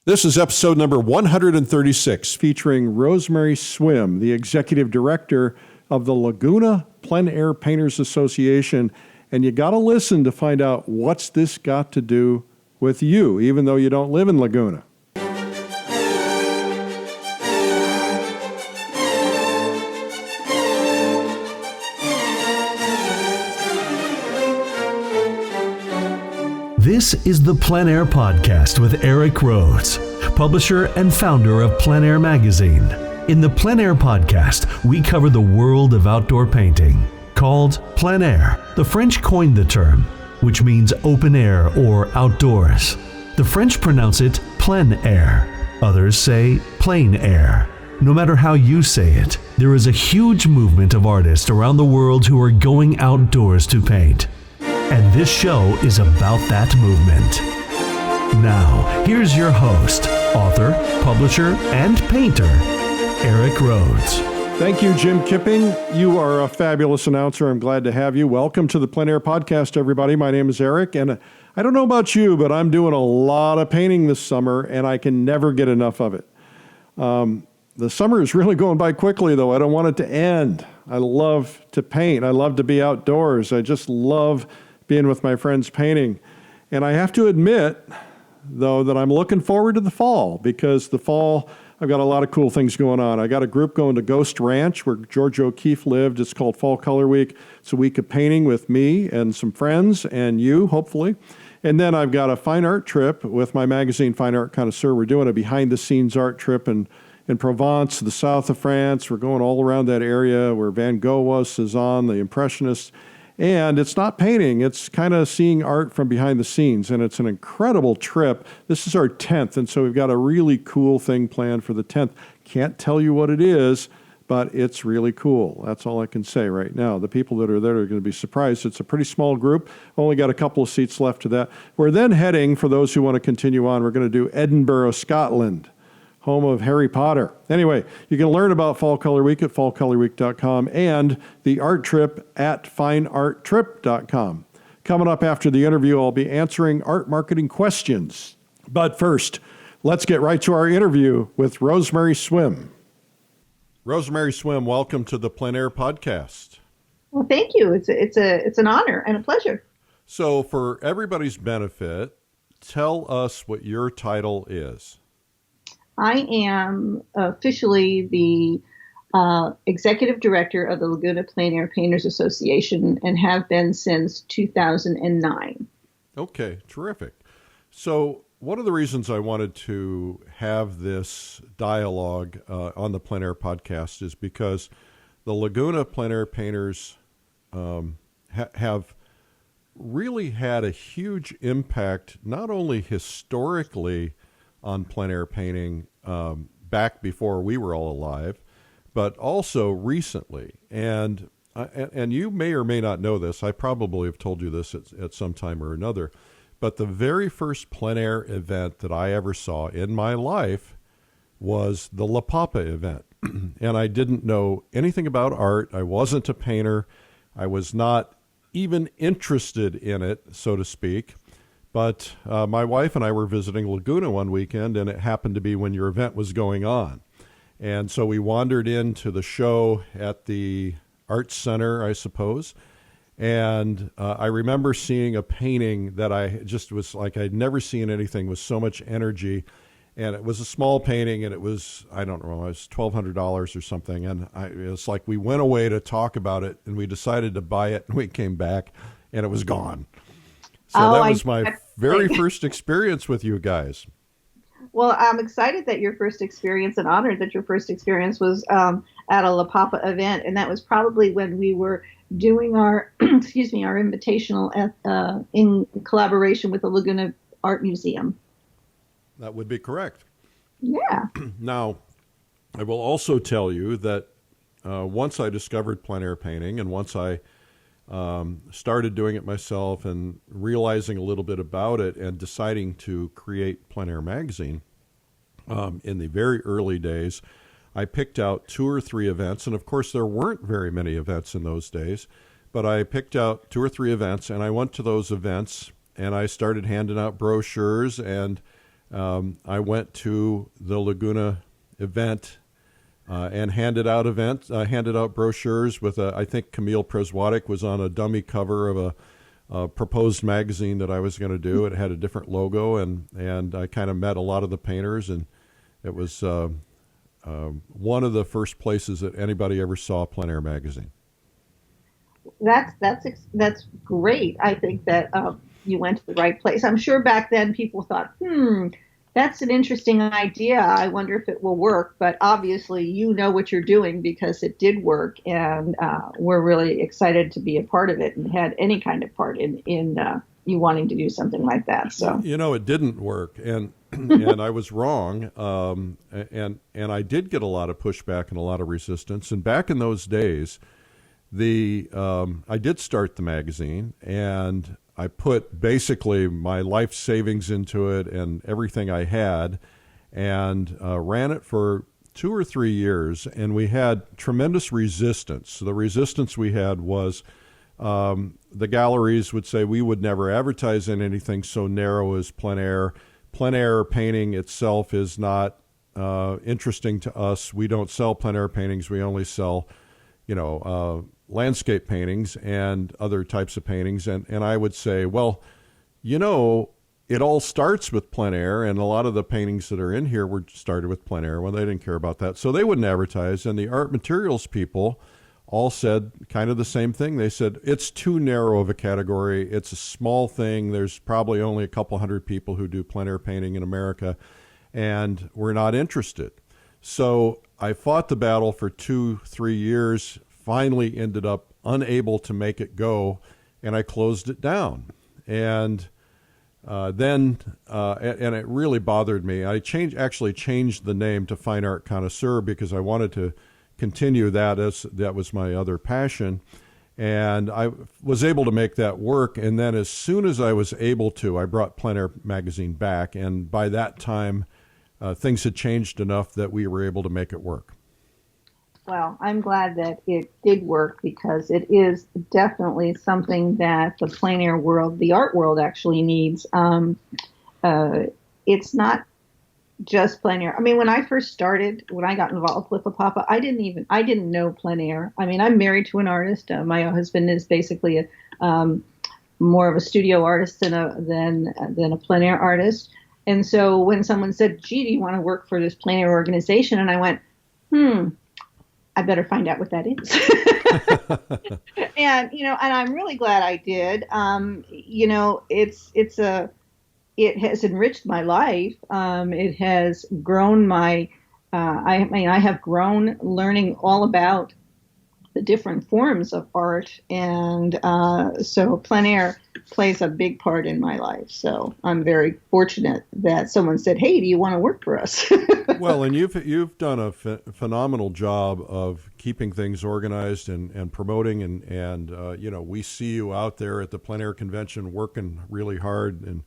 This is episode number 136, featuring Rosemary Swim, the executive director of the Laguna Plein Painters Association. And you got to listen to find out what's this got to do with you, even though you don't live in Laguna. This is the PleinAir Podcast with Eric Rhodes, publisher and founder of PleinAir magazine. In the PleinAir Podcast, we cover the world of outdoor painting. Called PleinAir, the French coined the term, which means open air or outdoors. The French pronounce it plein air. Others say plain air. No matter how you say it, there is a huge movement of artists around the world who are going outdoors to paint. And this show is about that movement. Now, here's your host, author, publisher, and painter, Eric Rhodes. Thank you, Jim Kipping. You are a fabulous announcer. I'm glad to have you. Welcome to the PleinAir Podcast, everybody. My name is Eric, and I don't know about you, but I'm doing a lot of painting this summer, and I can never get enough of it. The summer is really going by quickly, though. I don't want it to end. I love to paint. I love to be outdoors. I just love being with my friends painting. And I have to admit, though, that I'm looking forward to the fall, because the fall, I've got a lot of cool things going on. I got a group going to Ghost Ranch where George O'Keeffe lived. It's called Fall Color Week. It's a week of painting with me and some friends and you, hopefully. And then I've got a fine art trip with my magazine, Fine Art Connoisseur. We're doing a behind-the-scenes art trip in Provence, the south of France. We're going all around that area where Van Gogh was, Cézanne, the Impressionists. And it's not painting, it's kind of seeing art from behind the scenes, and it's an incredible trip. This is our 10th, and so we've got a really cool thing planned for the 10th. Can't tell you what it is, but it's really cool. That's all I can say right now. The people that are there are going to be surprised. It's a pretty small group. Only got a couple of seats left to that. We're then heading, for those who want to continue on, we're going to do Edinburgh, Scotland, home of Harry Potter. Anyway, you can learn about Fall Color Week at fallcolorweek.com and the art trip at finearttrip.com. Coming up after the interview, I'll be answering art marketing questions. But first, let's get right to our interview with Rosemary Swim. Rosemary Swim, welcome to the PleinAir Podcast. Well, thank you. It's an honor and a pleasure. So for everybody's benefit, tell us what your title is. I am officially the executive director of the Laguna Plein Painters Association and have been since 2009. Okay, terrific. So one of the reasons I wanted to have this dialogue on the PleinAir Podcast is because the Laguna Plein Painters have really had a huge impact, not only historically on plein air painting back before we were all alive, but also recently. And you may or may not know this. I probably have told you this at some time or another. But the very first plein air event that I ever saw in my life was the LPAPA event. And I didn't know anything about art. I wasn't a painter. I was not even interested in it, so to speak. But my wife and I were visiting Laguna one weekend, and it happened to be when your event was going on. And so we wandered into the show at the Arts Center, I suppose. And I remember seeing a painting that I just was like, I'd never seen anything with so much energy. And it was a small painting, and it was, I don't know, it was $1,200 or something. And it was like we went away to talk about it, and we decided to buy it, and we came back, and it was gone. So that was my very first experience with you guys. Well, I'm excited that your first experience and honored that your first experience was at a LPAPA event. And that was probably when we were doing our, our invitational in collaboration with the Laguna Art Museum. That would be correct. Yeah. Now, I will also tell you that once I discovered plein air painting and once I started doing it myself and realizing a little bit about it and deciding to create PleinAir magazine in the very early days, I picked out 2 or 3 events. And of course, there weren't very many events in those days, but I picked out 2 or 3 events and I went to those events and I started handing out brochures and I went to the Laguna event and handed out brochures with I think Camille Preswatic was on a dummy cover of a proposed magazine that I was going to do. It had a different logo, and I kind of met a lot of the painters, and it was one of the first places that anybody ever saw PleinAir magazine. That's great. I think that you went to the right place. I'm sure back then people thought, that's an interesting idea. I wonder if it will work. But obviously, you know what you're doing because it did work, and we're really excited to be a part of it and had any kind of part in you wanting to do something like that. So it didn't work, and and I was wrong, and I did get a lot of pushback and a lot of resistance. And back in those days, I did start the magazine, and I put basically my life savings into it and everything I had, and ran it for 2 or 3 years, and we had tremendous resistance. The resistance we had was the galleries would say we would never advertise in anything so narrow as PleinAir. PleinAir painting itself is not interesting to us. We don't sell PleinAir paintings. We only sell, landscape paintings and other types of paintings. And I would say, well, it all starts with PleinAir, and a lot of the paintings that are in here were started with PleinAir. Well, they didn't care about that. So they wouldn't advertise. And the art materials people all said kind of the same thing. They said, it's too narrow of a category. It's a small thing. There's probably only a couple hundred people who do PleinAir painting in America, and we're not interested. So I fought the battle for 2-3 years, finally ended up unable to make it go, and I closed it down. And then it really bothered me. I actually changed the name to Fine Art Connoisseur because I wanted to continue that, as that was my other passion. And I was able to make that work. And then as soon as I was able to, I brought PleinAir magazine back. And by that time, things had changed enough that we were able to make it work. Well, I'm glad that it did work because it is definitely something that the PleinAir world, the art world, actually needs. It's not just PleinAir. I mean, when I first started, when I got involved with LPAPA, I didn't know PleinAir. I mean, I'm married to an artist. My husband is basically more of a studio artist than a PleinAir artist. And so when someone said, "Gee, do you want to work for this PleinAir organization?" and I went, I better find out what that is. And I'm really glad I did. It has enriched my life. It has grown my. I have grown learning all about the different forms of art, and so PleinAir plays a big part in my life. So I'm very fortunate that someone said, "Hey, do you want to work for us?" Well, and you've done a phenomenal job of keeping things organized and promoting, and we see you out there at the PleinAir convention working really hard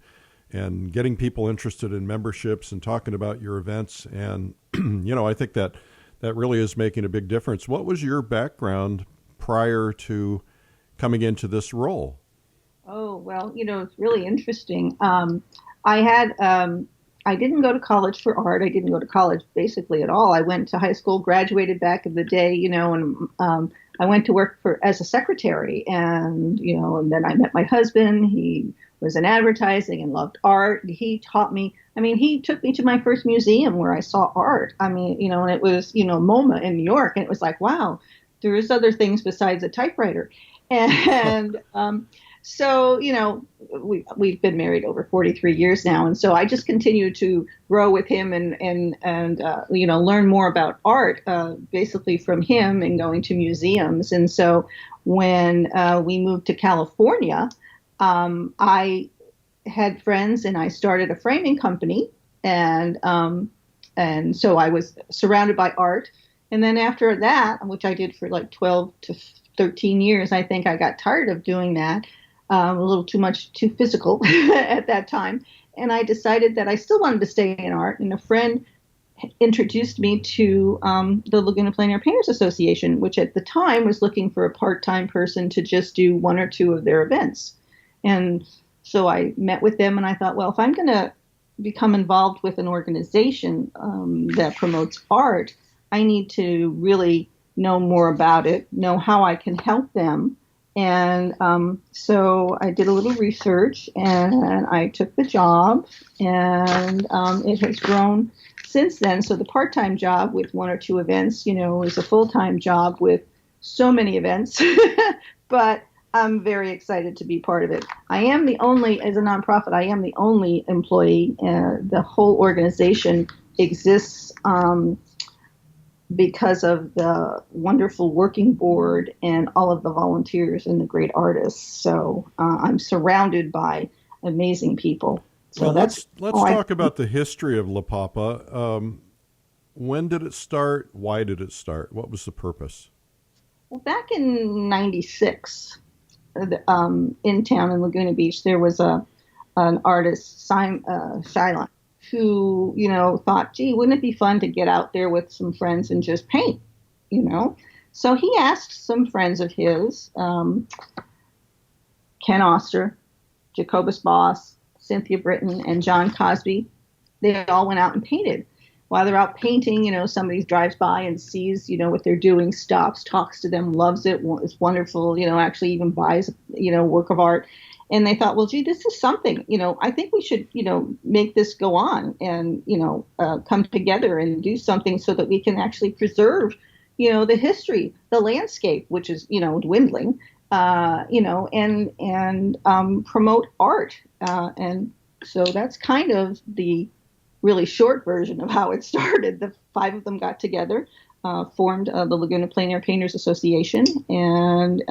and getting people interested in memberships and talking about your events, and I think that really is making a big difference. What was your background prior to coming into this role? Oh, well, it's really interesting. I didn't go to college for art. I didn't go to college basically at all. I went to high school, graduated back in the day, and I went to work as a secretary. And, and then I met my husband. He was in advertising and loved art. He taught me. I mean, he took me to my first museum where I saw art. I mean, and it was, MoMA in New York. And it was like, wow, there is other things besides a typewriter. And so, we've been married over 43 years now. And so I just continue to grow with him and learn more about art, basically from him and going to museums. And so when we moved to California, I had friends and I started a framing company. And so I was surrounded by art. And then after that, which I did for like 12 to 13 years, I think I got tired of doing that. A little too physical at that time. And I decided that I still wanted to stay in art. And a friend introduced me to the Laguna Plein Painters Association, which at the time was looking for a part-time person to just do 1 or 2 of their events. And so I met with them and I thought, well, if I'm going to become involved with an organization that promotes art, I need to really know more about it, know how I can help them. And so I did a little research and I took the job, and it has grown since then. So the part time job with one or two events, is a full time job with so many events. But I'm very excited to be part of it. I am the only, as a nonprofit, I am the only employee. The whole organization exists because of the wonderful working board and all of the volunteers and the great artists. So I'm surrounded by amazing people. So well, let's talk about the history of LPAPA. When did it start? Why did it start? What was the purpose? Well, back in '96, in town in Laguna Beach, there was an artist, Shylon, who, thought, gee, wouldn't it be fun to get out there with some friends and just paint. So he asked some friends of his, Ken Oster, Jacobus Boss, Cynthia Britton, and John Cosby. They all went out and painted. While they're out painting, somebody drives by and sees, what they're doing, stops, talks to them, loves it, it's wonderful, actually even buys, work of art. And they thought, well, gee, this is something, I think we should, make this go on and, come together and do something so that we can actually preserve, the history, the landscape, which is, dwindling, and promote art. And so that's kind of the really short version of how it started. The five of them got together, formed the Laguna PleinAir Painters Association, and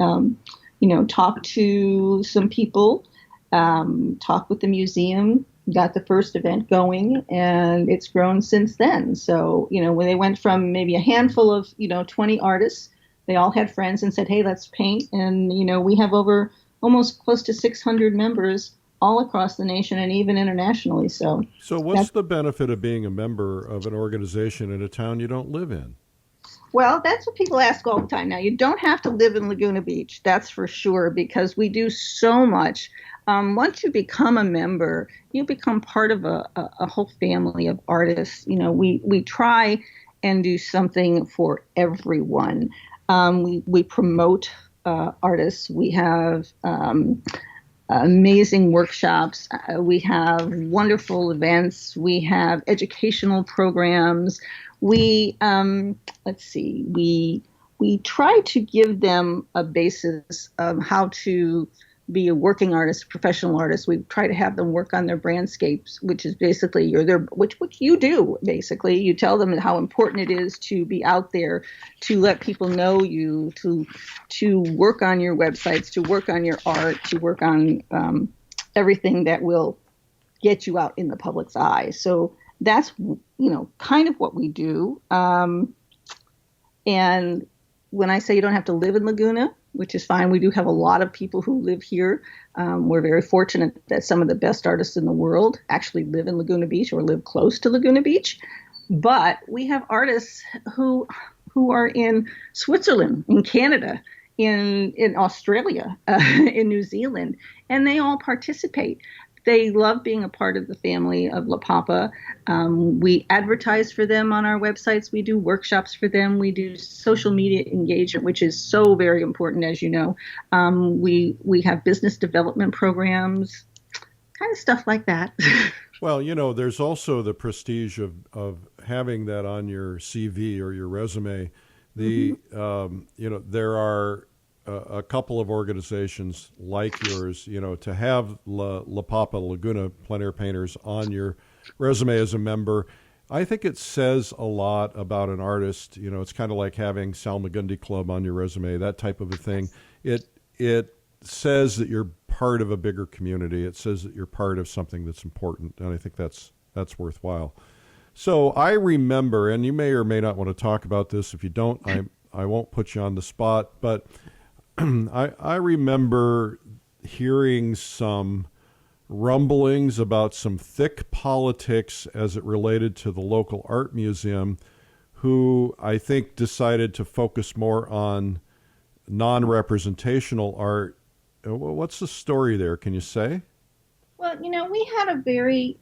talked to some people, talked with the museum, got the first event going, and it's grown since then. So when they went from maybe a handful of 20 artists, they all had friends and said, hey, let's paint, and we have over almost close to 600 members all across the nation and even internationally. So what's the benefit of being a member of an organization in a town you don't live in? Well, that's what people ask all the time. Now, you don't have to live in Laguna Beach, that's for sure, because we do so much. Once you become a member, you become part of a whole family of artists. We try and do something for everyone. We promote artists. We have amazing workshops. We have wonderful events. We have educational programs. We we try to give them a basis of how to be a working artist, professional artist. We try to have them work on their brandscapes, which is basically which you do. Basically, you tell them how important it is to be out there, to let people know you, to work on your websites, to work on your art, to work on everything that will get you out in the public's eye. So that's kind of what we do. And when I say you don't have to live in Laguna, which is fine. We do have a lot of people who live here. We're very fortunate that some of the best artists in the world actually live in Laguna Beach or live close to Laguna Beach. But we have artists who are in Switzerland, in Canada, in Australia, in New Zealand, and they all participate. They love being a part of the family of LPAPA. We advertise for them on our websites. We do workshops for them. We do social media engagement, which is so very important, as you know. We have business development programs, kind of stuff like that. Well, there's also the prestige of having that on your CV or your resume. There are a couple of organizations like yours, to have LPAPA, Laguna PleinAir Painters, on your resume as a member. I think it says a lot about an artist. It's kind of like having Salmagundi Club on your resume, that type of a thing. It says that you're part of a bigger community. It says that you're part of something that's important, and I think that's worthwhile. So I remember, and you may or may not want to talk about this. If you don't, I won't put you on the spot, but I remember hearing some rumblings about some thick politics as it related to the local art museum, who I think decided to focus more on non-representational art. What's the story there? Can you say? Well, we had a very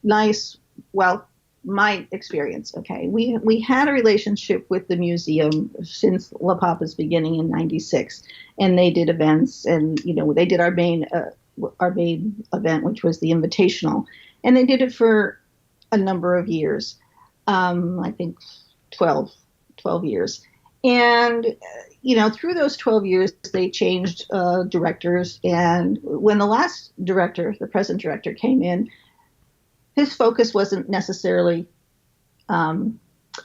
nice, well, my experience, okay. We had a relationship with the museum since La Papa's beginning in '96, and they did events, and they did our main event, which was the Invitational, and they did it for a number of years. I think 12 years. And, through those 12 years, they changed directors. And when the last director, the present director, came in, his focus wasn't necessarily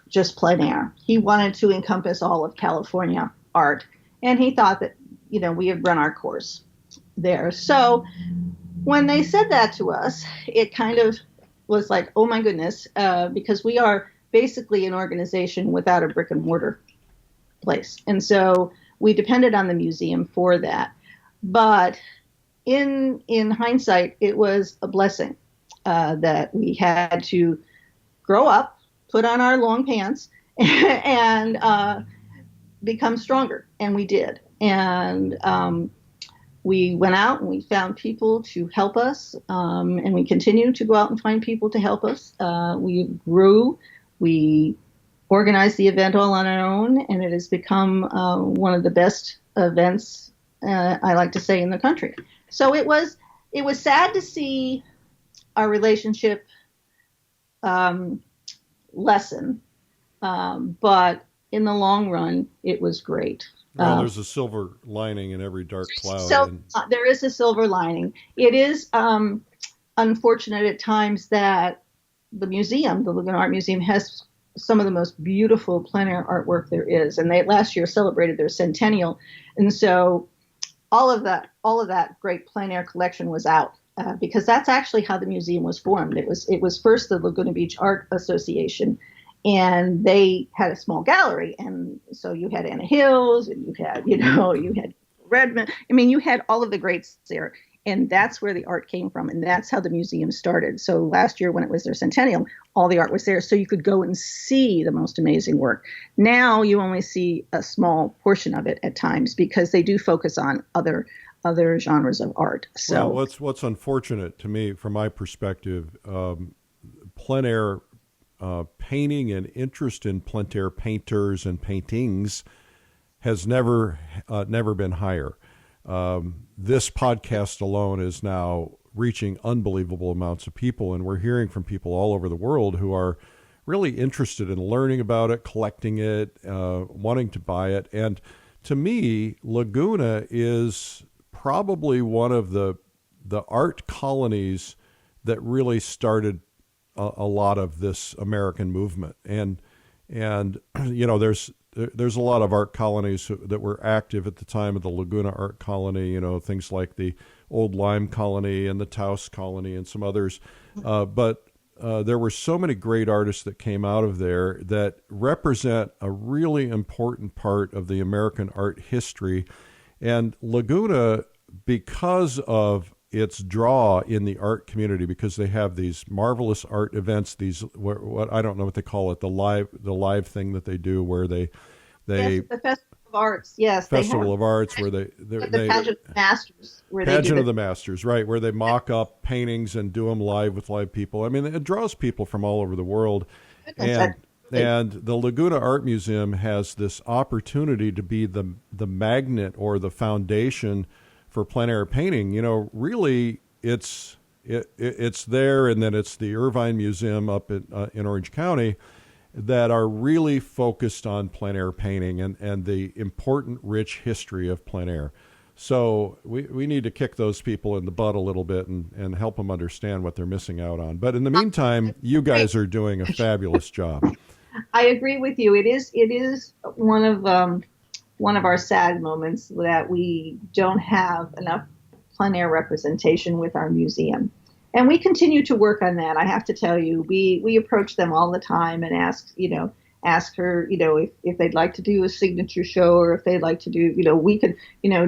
just plein air. He wanted to encompass all of California art. And he thought that, we had run our course there. So when they said that to us, it kind of was like, oh my goodness, because we are basically an organization without a brick and mortar place. And so we depended on the museum for that. But in hindsight, it was a blessing that we had to grow up, put on our long pants, and become stronger. And we did. And we went out and we found people to help us, and we continue to go out and find people to help us. We grew. We organized the event all on our own, and it has become one of the best events, I like to say, in the country. So it was sad to see our relationship lessen, but in the long run, it was great. Well, there's a silver lining in every dark cloud. So there is a silver lining. It is unfortunate at times that the museum, the Laguna Art Museum, has some of the most beautiful plein air artwork there is. And they last year celebrated their centennial. And so all of that great plein air collection was out because that's actually how the museum was formed. It was first the Laguna Beach Art Association, and they had a small gallery. And so you had Anna Hills, and you had Redmond. I mean, you had all of the greats there. And that's where the art came from. And that's how the museum started. So last year when it was their centennial, all the art was there. So you could go and see the most amazing work. Now you only see a small portion of it at times because they do focus on other genres of art. So what's unfortunate to me, from my perspective, plein air painting and interest in plein air painters and paintings has never been higher. This podcast alone is now reaching unbelievable amounts of people, and we're hearing from people all over the world who are really interested in learning about it, collecting it, wanting to buy it. And to me, Laguna is probably one of the art colonies that really started a lot of this American movement. And there's a lot of art colonies that were active at the time of the Laguna Art Colony, things like the Old Lime Colony and the Taos Colony and some others. But there were so many great artists that came out of there that represent a really important part of the American art history. And Laguna, because of its draw in the art community, because they have these marvelous art events, what I don't know what they call it, the live thing that they do where they yes, the Festival of Arts, yes, Festival of Arts where the Pageant of the Masters, Pageant of the Masters, right, where they mock up paintings and do them live with live people. I mean, it draws people from all over the world, and the Laguna Art Museum has this opportunity to be the magnet or the foundation for plein air painting. Really, it's there, and then it's the Irvine Museum up in Orange County that are really focused on plein air painting and the important, rich history of plein air. So we need to kick those people in the butt a little bit and help them understand what they're missing out on. But in the meantime, you guys are doing a fabulous job. I agree with you. It is one of our sad moments that we don't have enough plein air representation with our museum. And we continue to work on that. I have to tell you, we approach them all the time and ask her, if they'd like to do a signature show, or if they'd like to do, we could,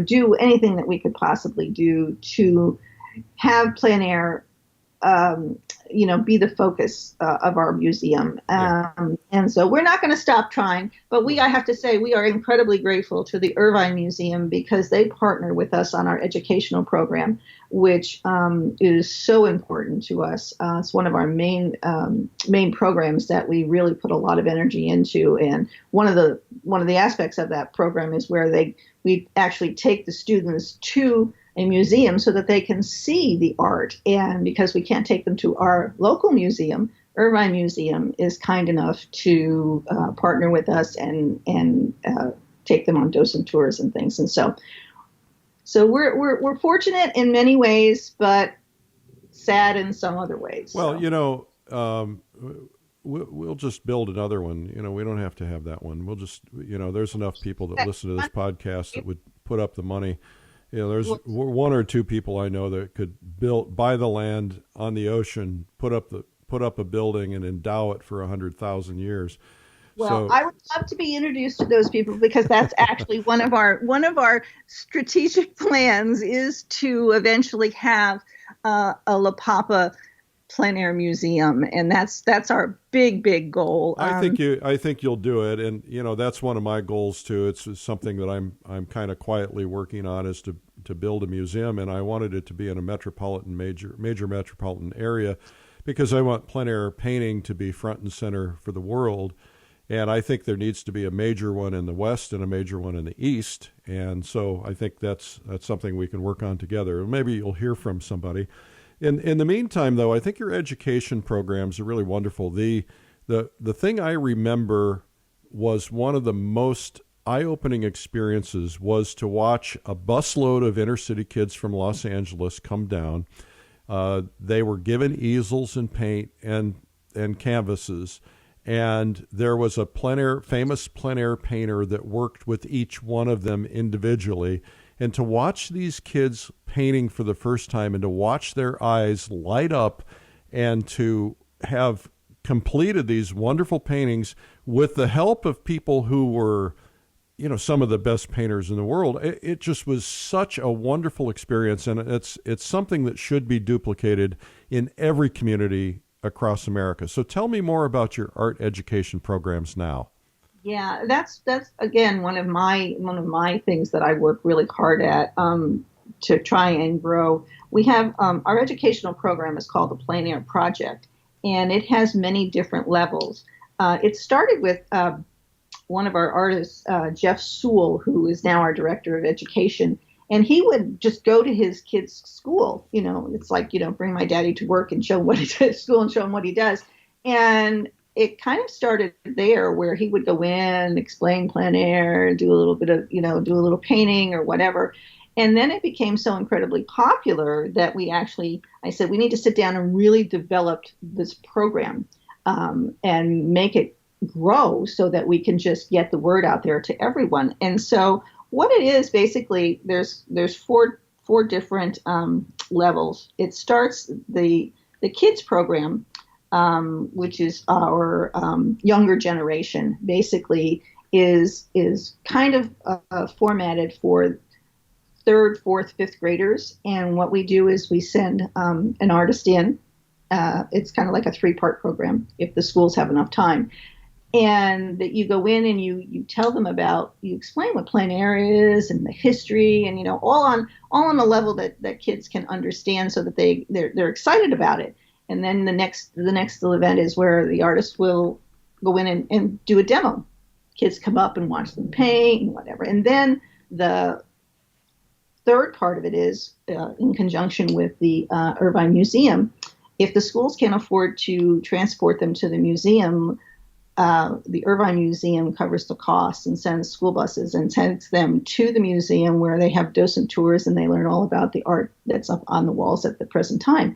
do anything that we could possibly do to have plein air be the focus of our museum. And so we're not going to stop trying, but I have to say, we are incredibly grateful to the Irvine Museum because they partner with us on our educational program, which is so important to us. It's one of our main programs that we really put a lot of energy into. And one of the aspects of that program is where we actually take the students to a museum so that they can see the art. And because we can't take them to our local museum, Irvine Museum is kind enough to partner with us and take them on docent tours and things. And so we're fortunate in many ways, but sad in some other ways. Well, we'll just build another one. We don't have to have that one. We'll just, there's enough people that listen to this podcast that would put up the money. There's one or two people I know that could buy the land on the ocean, put up a building and endow it for 100,000 years. Well, I would love to be introduced to those people because that's actually one of our strategic plans is to eventually have a LPAPA PleinAir museum, and that's our big goal. I think you'll do it, and that's one of my goals too. It's something that I'm kind of quietly working on, is to build a museum, and I wanted it to be in a major metropolitan area, because I want PleinAir painting to be front and center for the world. And I think there needs to be a major one in the West and a major one in the East. And so I think that's something we can work on together. Maybe you'll hear from somebody. In the meantime, though, I think your education programs are really wonderful. The thing I remember was one of the most eye-opening experiences was to watch a busload of inner-city kids from Los Angeles come down. They were given easels and paint and canvases, and there was a famous PleinAir painter that worked with each one of them individually. And to watch these kids painting for the first time and to watch their eyes light up and to have completed these wonderful paintings with the help of people who were, some of the best painters in the world, it just was such a wonderful experience. And it's something that should be duplicated in every community across America. So tell me more about your art education programs now. Yeah, that's again one of my things that I work really hard at to try and grow. We have our educational program is called the PleinAir Project, and it has many different levels. It started with one of our artists, Jeff Sewell, who is now our director of education, and he would just go to his kids' school. It's like bring my daddy to work and show him what he does at school and show him what he does, and it kind of started there where he would go in, explain PleinAir, do a little bit of, do a little painting or whatever. And then it became so incredibly popular that I said, we need to sit down and really develop this program and make it grow so that we can just get the word out there to everyone. And so what it is, basically, there's four different levels. It starts the kids program, which is our younger generation, basically is kind of formatted for third, fourth, fifth graders. And what we do is we send an artist in. It's kind of like a 3-part program if the schools have enough time. And that you go in and you tell them you explain what PleinAir is and the history and, all on a level that kids can understand so that they're excited about it. And then the next event is where the artist will go in and do a demo. Kids come up and watch them paint and whatever. And then the third part of it is in conjunction with the Irvine Museum. If the schools can't afford to transport them to the museum, the Irvine Museum covers the cost and sends school buses and sends them to the museum where they have docent tours and they learn all about the art that's up on the walls at the present time.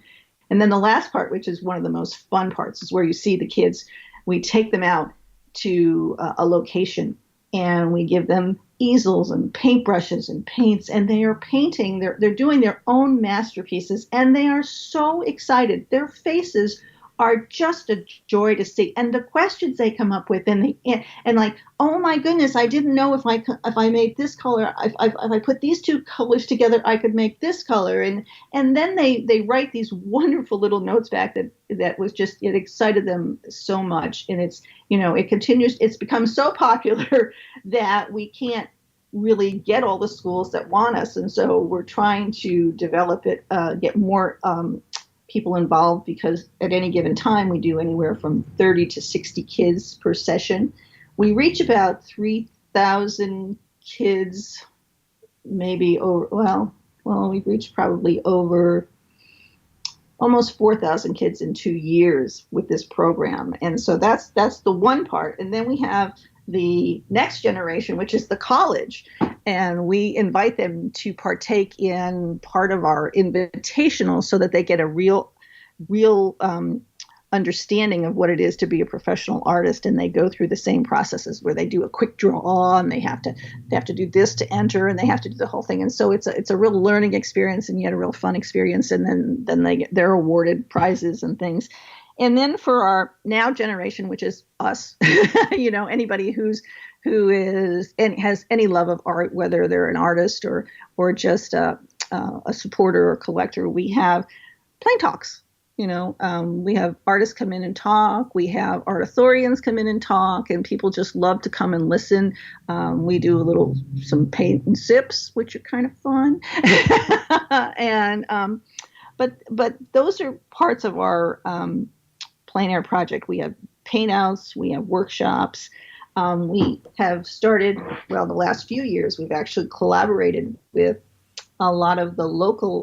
And then the last part, which is one of the most fun parts, is where you see the kids. We take them out to a location and we give them easels and paintbrushes and paints, and they are painting. They're doing their own masterpieces, and they are so excited. Their faces are just a joy to see, and the questions they come up with, and like, oh my goodness, I didn't know if I made this color, if I put these two colors together, I could make this color, and then they write these wonderful little notes back that was just, it excited them so much, and it's become so popular that we can't really get all the schools that want us, and so we're trying to develop it, get more people involved, because at any given time we do anywhere from 30 to 60 kids per session. We reach about 3,000 kids, maybe over, we've reached probably over almost 4,000 kids in 2 years with this program. And so that's the one part. And then we have the next generation, which is the college. And we invite them to partake in part of our invitational so that they get a real understanding of what it is to be a professional artist. And they go through the same processes where they do a quick draw, and they have to do this to enter, and they have to do the whole thing. And so it's a real learning experience, and yet a real fun experience. And then they're awarded prizes and things. And then for our now generation, which is us, anybody who is and has any love of art, whether they're an artist or just a supporter or collector, we have plain talks. We have artists come in and talk. We have artathorians come in and talk, and people just love to come and listen. We do some paint and sips, which are kind of fun. And but those are parts of our PleinAir project. We have paint-outs, we have workshops. We have started, the last few years, we've actually collaborated with a lot of the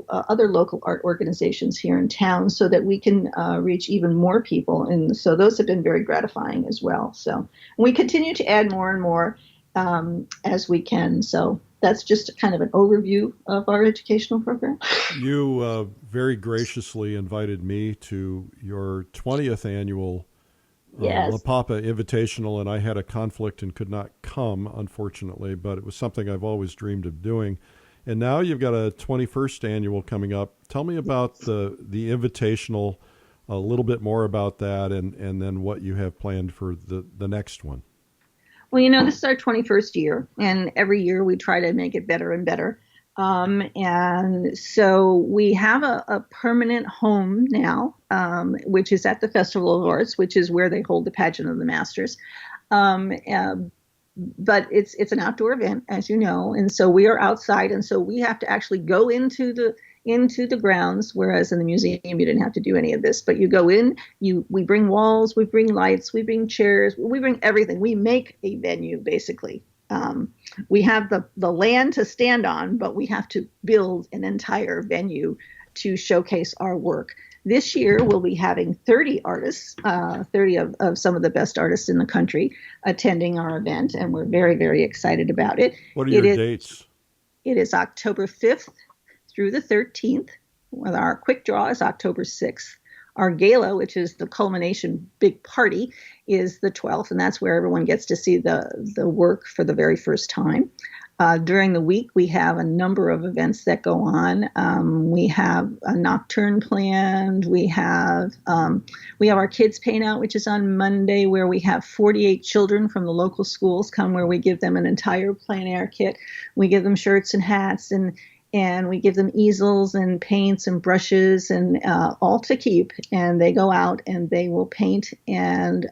other local art organizations here in town, so that we can reach even more people. And so those have been very gratifying as well. So we continue to add more and more as we can. So that's just kind of an overview of our educational program. You very graciously invited me to your 20th annual Yes. LPAPA Invitational, and I had a conflict and could not come, unfortunately, but it was something I've always dreamed of doing. And now you've got a 21st annual coming up. Tell me about the Invitational, a little bit more about that, and then what you have planned for the next one. Well, this is our 21st year, and every year we try to make it better and better. And so we have a permanent home now, which is at the Festival of Arts, which is where they hold the Pageant of the Masters. But it's an outdoor event, as you know, and so we are outside, and so we have to actually go into the grounds, whereas in the museum you didn't have to do any of this. But you go in, we bring walls, we bring lights, we bring chairs, we bring everything. We make a venue, basically. We have the land to stand on, but we have to build an entire venue to showcase our work. This year, we'll be having 30 artists, 30 of some of the best artists in the country attending our event, and we're very, very excited about it. What are your dates? It is October 5th through the 13th. Well, our quick draw is October 6th. Our gala, which is the culmination big party, is the 12th, and that's where everyone gets to see the work for the very first time. During the week, we have a number of events that go on. We have a nocturne planned. We have our kids paint out, which is on Monday, where we have 48 children from the local schools come, where we give them an entire PleinAir kit. We give them shirts and hats, and we give them easels and paints and brushes and all to keep. And they go out and they will paint, and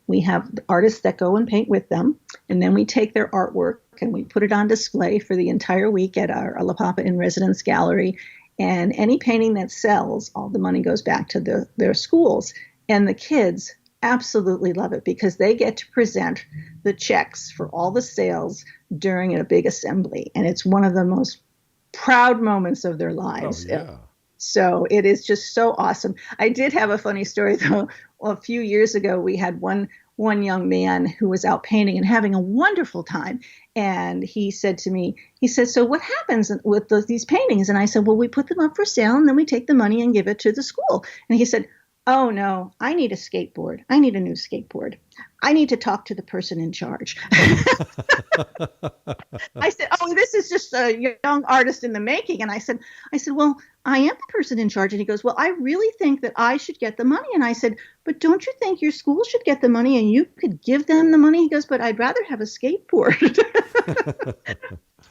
we have artists that go and paint with them. And then we take their artwork and we put it on display for the entire week at our LPAPA in Residence Gallery. And any painting that sells, all the money goes back to their schools. And the kids absolutely love it, because they get to present the checks for all the sales during a big assembly. And it's one of the most proud moments of their lives. Oh, yeah. So it is just so awesome. I did have a funny story, though. Well, a few years ago, we had one young man who was out painting and having a wonderful time. And he said to me, so what happens with these paintings? And I said, well, we put them up for sale, and then we take the money and give it to the school. And he said, Oh no, I need a skateboard. I need a new skateboard. I need to talk to the person in charge. I said, "Oh, this is just a young artist in the making." And I said, "Well, I am the person in charge." And he goes, "Well, I really think that I should get the money." And I said, "But don't you think your school should get the money and you could give them the money?" He goes, "But I'd rather have a skateboard."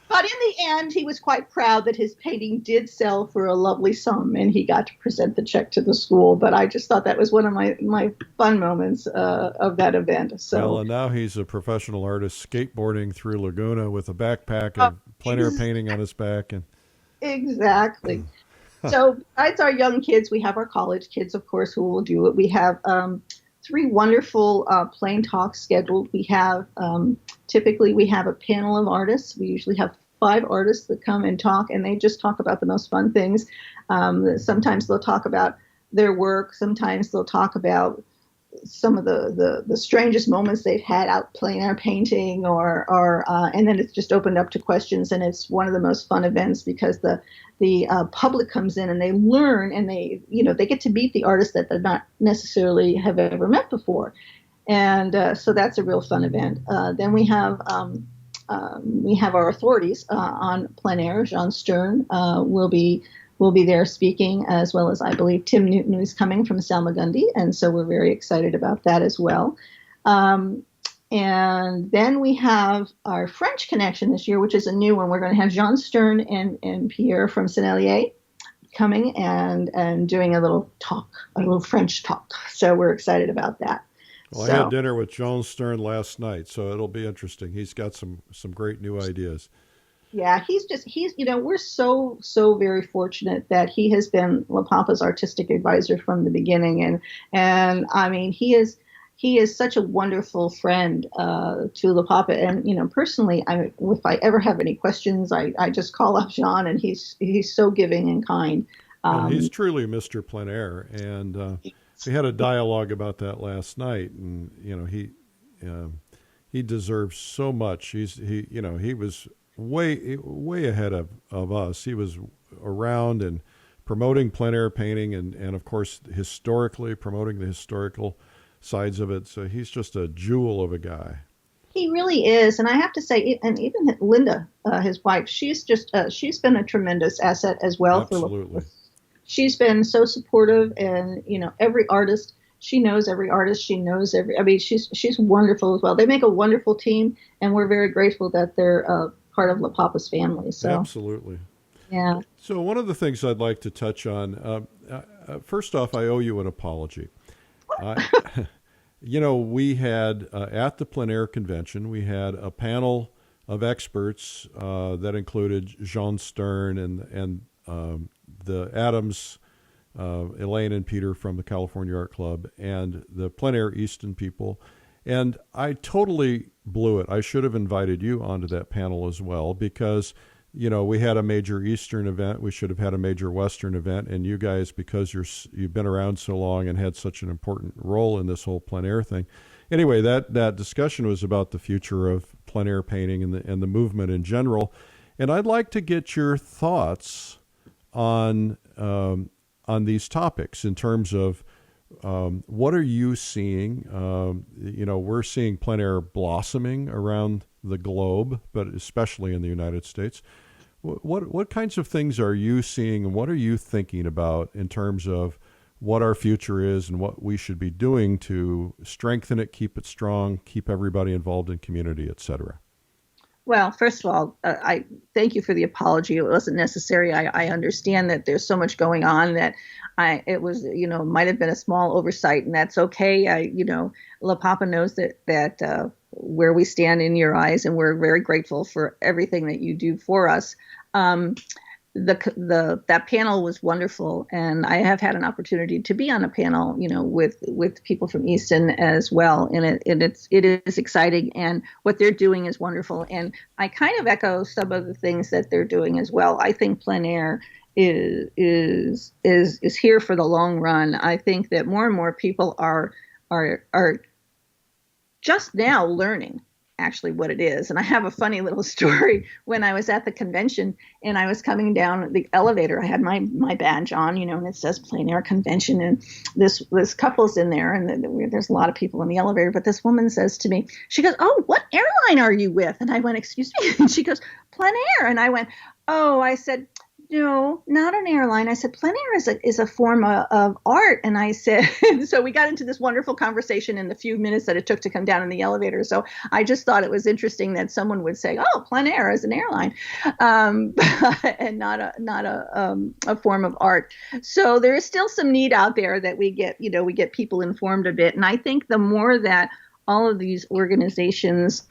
But in the end, he was quite proud that his painting did sell for a lovely sum, and he got to present the check to the school. But I just thought that was one of my fun moments of that event. Well, So, and now he's a professional artist skateboarding through Laguna with a backpack uh, of plein air painting on his back. And exactly. So, besides our young kids, we have our college kids, of course, who will do it. We have three wonderful plain talks scheduled. We have typically we have a panel of artists. We usually have five artists that come and talk, and they just talk about the most fun things. Sometimes they'll talk about their work. Sometimes they'll talk about some of the strangest moments they've had out plein air painting, or and then it's just opened up to questions, and it's one of the most fun events because the public comes in and they learn, and they get to meet the artists that they're not necessarily have ever met before, and so that's a real fun event. Then we have our authorities on plein air. Jean Stern will be there speaking, as well as I believe Tim Newton, who's coming from Salmagundi, and so we're very excited about that as well. And then we have our French connection this year, which is a new one. We're going to have Jean Stern and Pierre from Sennelier coming and doing a little talk, a little French talk. So we're excited about that. well, I So had dinner with John Stern last night, so it'll be interesting. He's got some great new ideas. yeah, we're so very fortunate that he has been La Papa's artistic advisor from the beginning, and I mean he is such a wonderful friend to La Papa, and personally, if I ever have any questions, I just call up Jean, and he's so giving and kind. Well, he's Um, truly Mr. Plein Air, and we had a dialogue about that last night, and he deserves so much. He was way ahead of us. He was around and promoting plein air painting, and of course historically promoting the historical sides of it. So he's just a jewel of a guy. he really is, and I have to say, and even Linda, his wife, she's been a tremendous asset as well for La Papa. Absolutely. She's been so supportive, and every artist, she knows every artist, she knows every, I mean, she's wonderful as well. They make a wonderful team, and we're very grateful that they're part of La Papa's family. So Absolutely. yeah. So one of the things I'd like to touch on, first off, I owe you an apology. I, we had at the plein air convention, we had a panel of experts that included Jean Stern and the Adams, Elaine and Peter from the California Art Club, and the plein air Easton people. And I totally blew it. I should have invited you onto that panel as well because, we had a major Eastern event. We should have had a major Western event. And you guys, because you've been around so long and had such an important role in this whole plein air thing. Anyway, that discussion was about the future of plein air painting and the movement in general. And I'd like to get your thoughts on these topics in terms of what are you seeing? We're seeing plein air blossoming around the globe, but especially in the United States. What kinds of things are you seeing, and what are you thinking about in terms of what our future is and what we should be doing to strengthen it, keep it strong, keep everybody involved in community, et cetera? Well, first of all, I thank you for the apology. It wasn't necessary. I understand that there's so much going on that it was, might have been a small oversight, and that's okay. La Papa knows that where we stand in your eyes, and we're very grateful for everything that you do for us. That panel was wonderful, and I have had an opportunity to be on a panel, with people from Easton as well, and it is exciting, and what they're doing is wonderful, and I kind of echo some of the things that they're doing as well. I think plein air is here for the long run. I think that more and more people are just now learning actually what it is. And I have a funny little story. When I was at the convention and I was coming down the elevator, I had my badge on, and it says PleinAir Convention, and this couple's in there, and there's a lot of people in the elevator. But this woman says to me, she goes, "Oh, what airline are you with?" And I went, "Excuse me?" And she goes, "PleinAir." And I went, "Oh," I said, "No, not an airline." I said, "PleinAir is a form of art." And I said, so we got into this wonderful conversation in the few minutes that it took to come down in the elevator. So I just thought it was interesting that someone would say, "Oh, PleinAir is an airline," and not a form of art. So there is still some need out there that we get people informed a bit. And I think the more that all of these organizations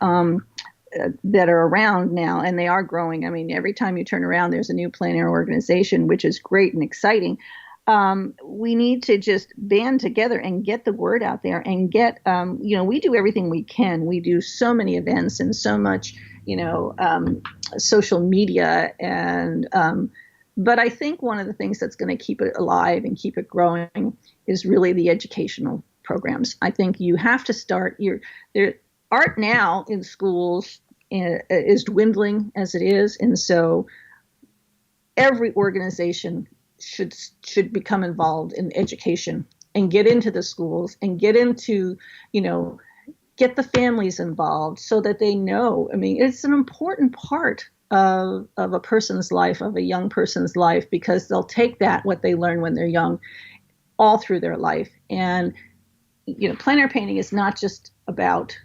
that are around now, and they are growing. I mean, every time you turn around, there's a new PleinAir organization, which is great and exciting. We need to just band together and get the word out there and get, we do everything we can. We do so many events and so much, social media. But I think one of the things that's going to keep it alive and keep it growing is really the educational programs. I think you have to start art now in schools is dwindling as it is. And so every organization should become involved in education and get into the schools and get into, get the families involved so that they know. I mean, it's an important part of a person's life, of a young person's life, because they'll take what they learn when they're young all through their life. And, plein air painting is not just about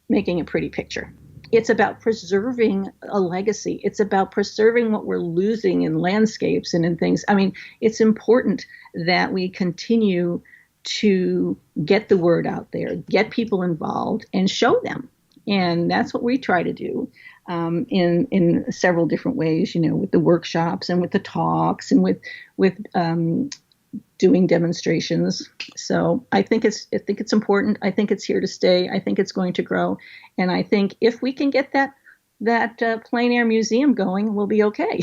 making a pretty picture. It's about preserving a legacy. It's about preserving what we're losing in landscapes and in things. I mean, it's important that we continue to get the word out there, get people involved, and show them. And that's what we try to do in several different ways, with the workshops and with the talks and with doing demonstrations. So I think it's important. I think it's here to stay. I think it's going to grow. And I think if we can get that PleinAir museum going, we'll be okay.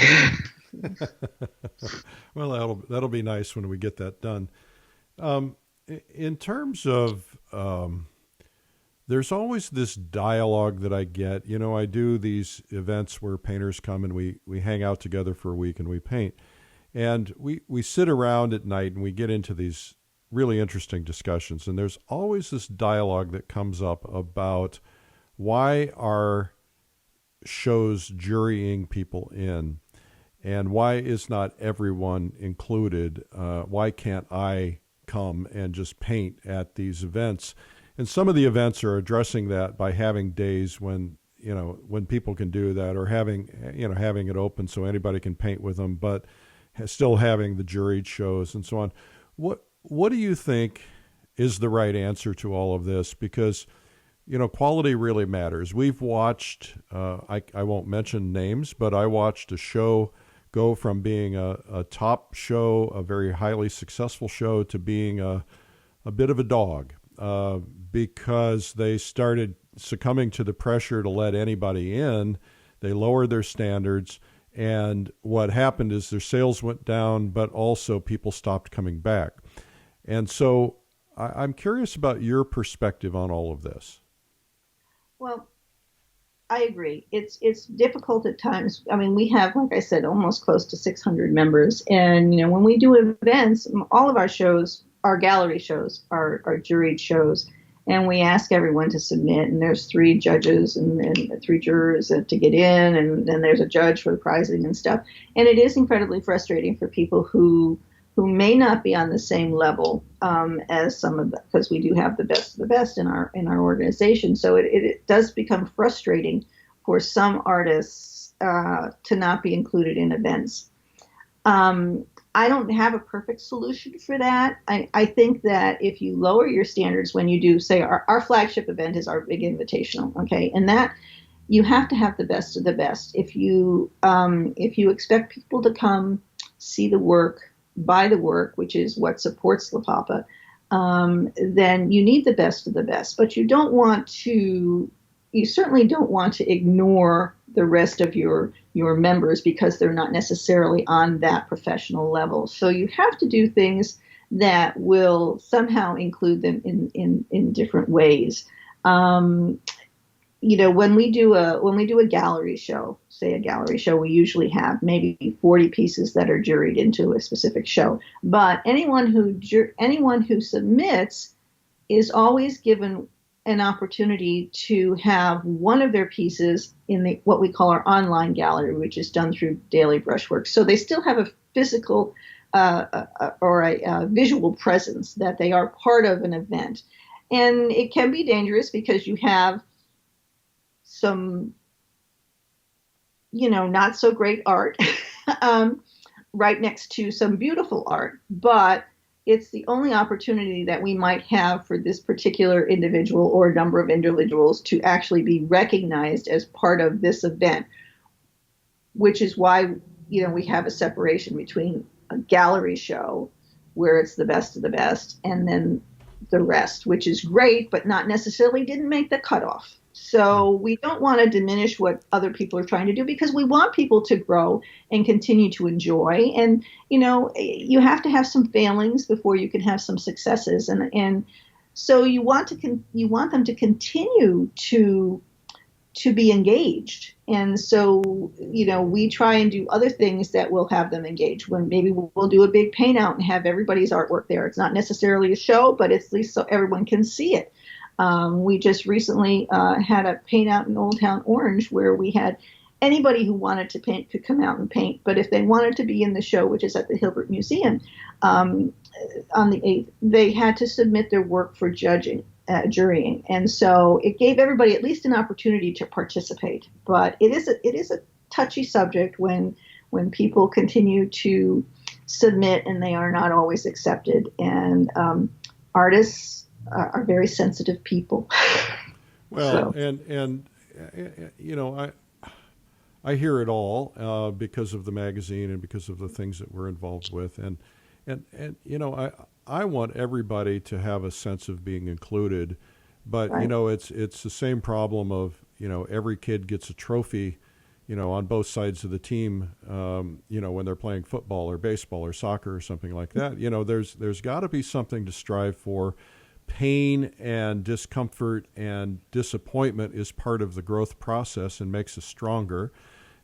Well, that'll be nice when we get that done. In terms of, there's always this dialogue that I get. I do these events where painters come and we hang out together for a week and we paint. And we sit around at night and we get into these really interesting discussions. And there's always this dialogue that comes up about why are shows jurying people in, and why is not everyone included? Why can't I come and just paint at these events? And some of the events are addressing that by having days when people can do that, or having it open so anybody can paint with them, but still having the juried shows and so on. What do you think is the right answer to all of this? Because, quality really matters. We've watched, I won't mention names, but I watched a show go from being a top show, a very highly successful show, to being a bit of a dog because they started succumbing to the pressure to let anybody in. They lowered their standards. And what happened is their sales went down, but also people stopped coming back. And so I'm curious about your perspective on all of this. Well, I agree. It's difficult at times. I mean, we have, like I said, almost close to 600 members. And, when we do events, all of our shows, our gallery shows, are juried shows. And we ask everyone to submit, and there's 3 judges and 3 jurors to get in, and then there's a judge for the prizing and stuff. And it is incredibly frustrating for people who may not be on the same level as some of the, because we do have the best of the best in our organization. So it does become frustrating for some artists to not be included in events. I don't have a perfect solution for that. I think that if you lower your standards when you do, say, our flagship event is our big invitational, okay? And that you have to have the best of the best. If you expect people to come, see the work, buy the work, which is what supports LPAPA, then you need the best of the best. But you certainly don't want to ignore the rest of your members because they're not necessarily on that professional level. So you have to do things that will somehow include them in different ways. when we do a gallery show, say a gallery show, we usually have maybe 40 pieces that are juried into a specific show. But anyone who submits is always given an opportunity to have one of their pieces in what we call our online gallery, which is done through Daily Brushwork. So they still have a physical or a visual presence, that they are part of an event. And it can be dangerous because you have some, not so great art right next to some beautiful art. But it's the only opportunity that we might have for this particular individual or a number of individuals to actually be recognized as part of this event, which is why, we have a separation between a gallery show where it's the best of the best and then the rest, which is great, but not necessarily didn't make the cutoff. So we don't want to diminish what other people are trying to do, because we want people to grow and continue to enjoy. And, you have to have some failings before you can have some successes. And so you want them to continue to be engaged. And so, we try and do other things that will have them engaged. When maybe we'll do a big paint out and have everybody's artwork there. It's not necessarily a show, but it's at least so everyone can see it. We just recently had a paint out in Old Town Orange, where we had anybody who wanted to paint could come out and paint. But if they wanted to be in the show, which is at the Hilbert Museum, on the 8th, they had to submit their work for jurying. And so it gave everybody at least an opportunity to participate. But it is a touchy subject when people continue to submit and they are not always accepted. And artists are very sensitive people. Well, so. I hear it all because of the magazine and because of the things that we're involved with, and I want everybody to have a sense of being included, but right. It's the same problem of every kid gets a trophy, on both sides of the team, when they're playing football or baseball or soccer or something like that. There's got to be something to strive for. Pain and discomfort and disappointment is part of the growth process and makes us stronger.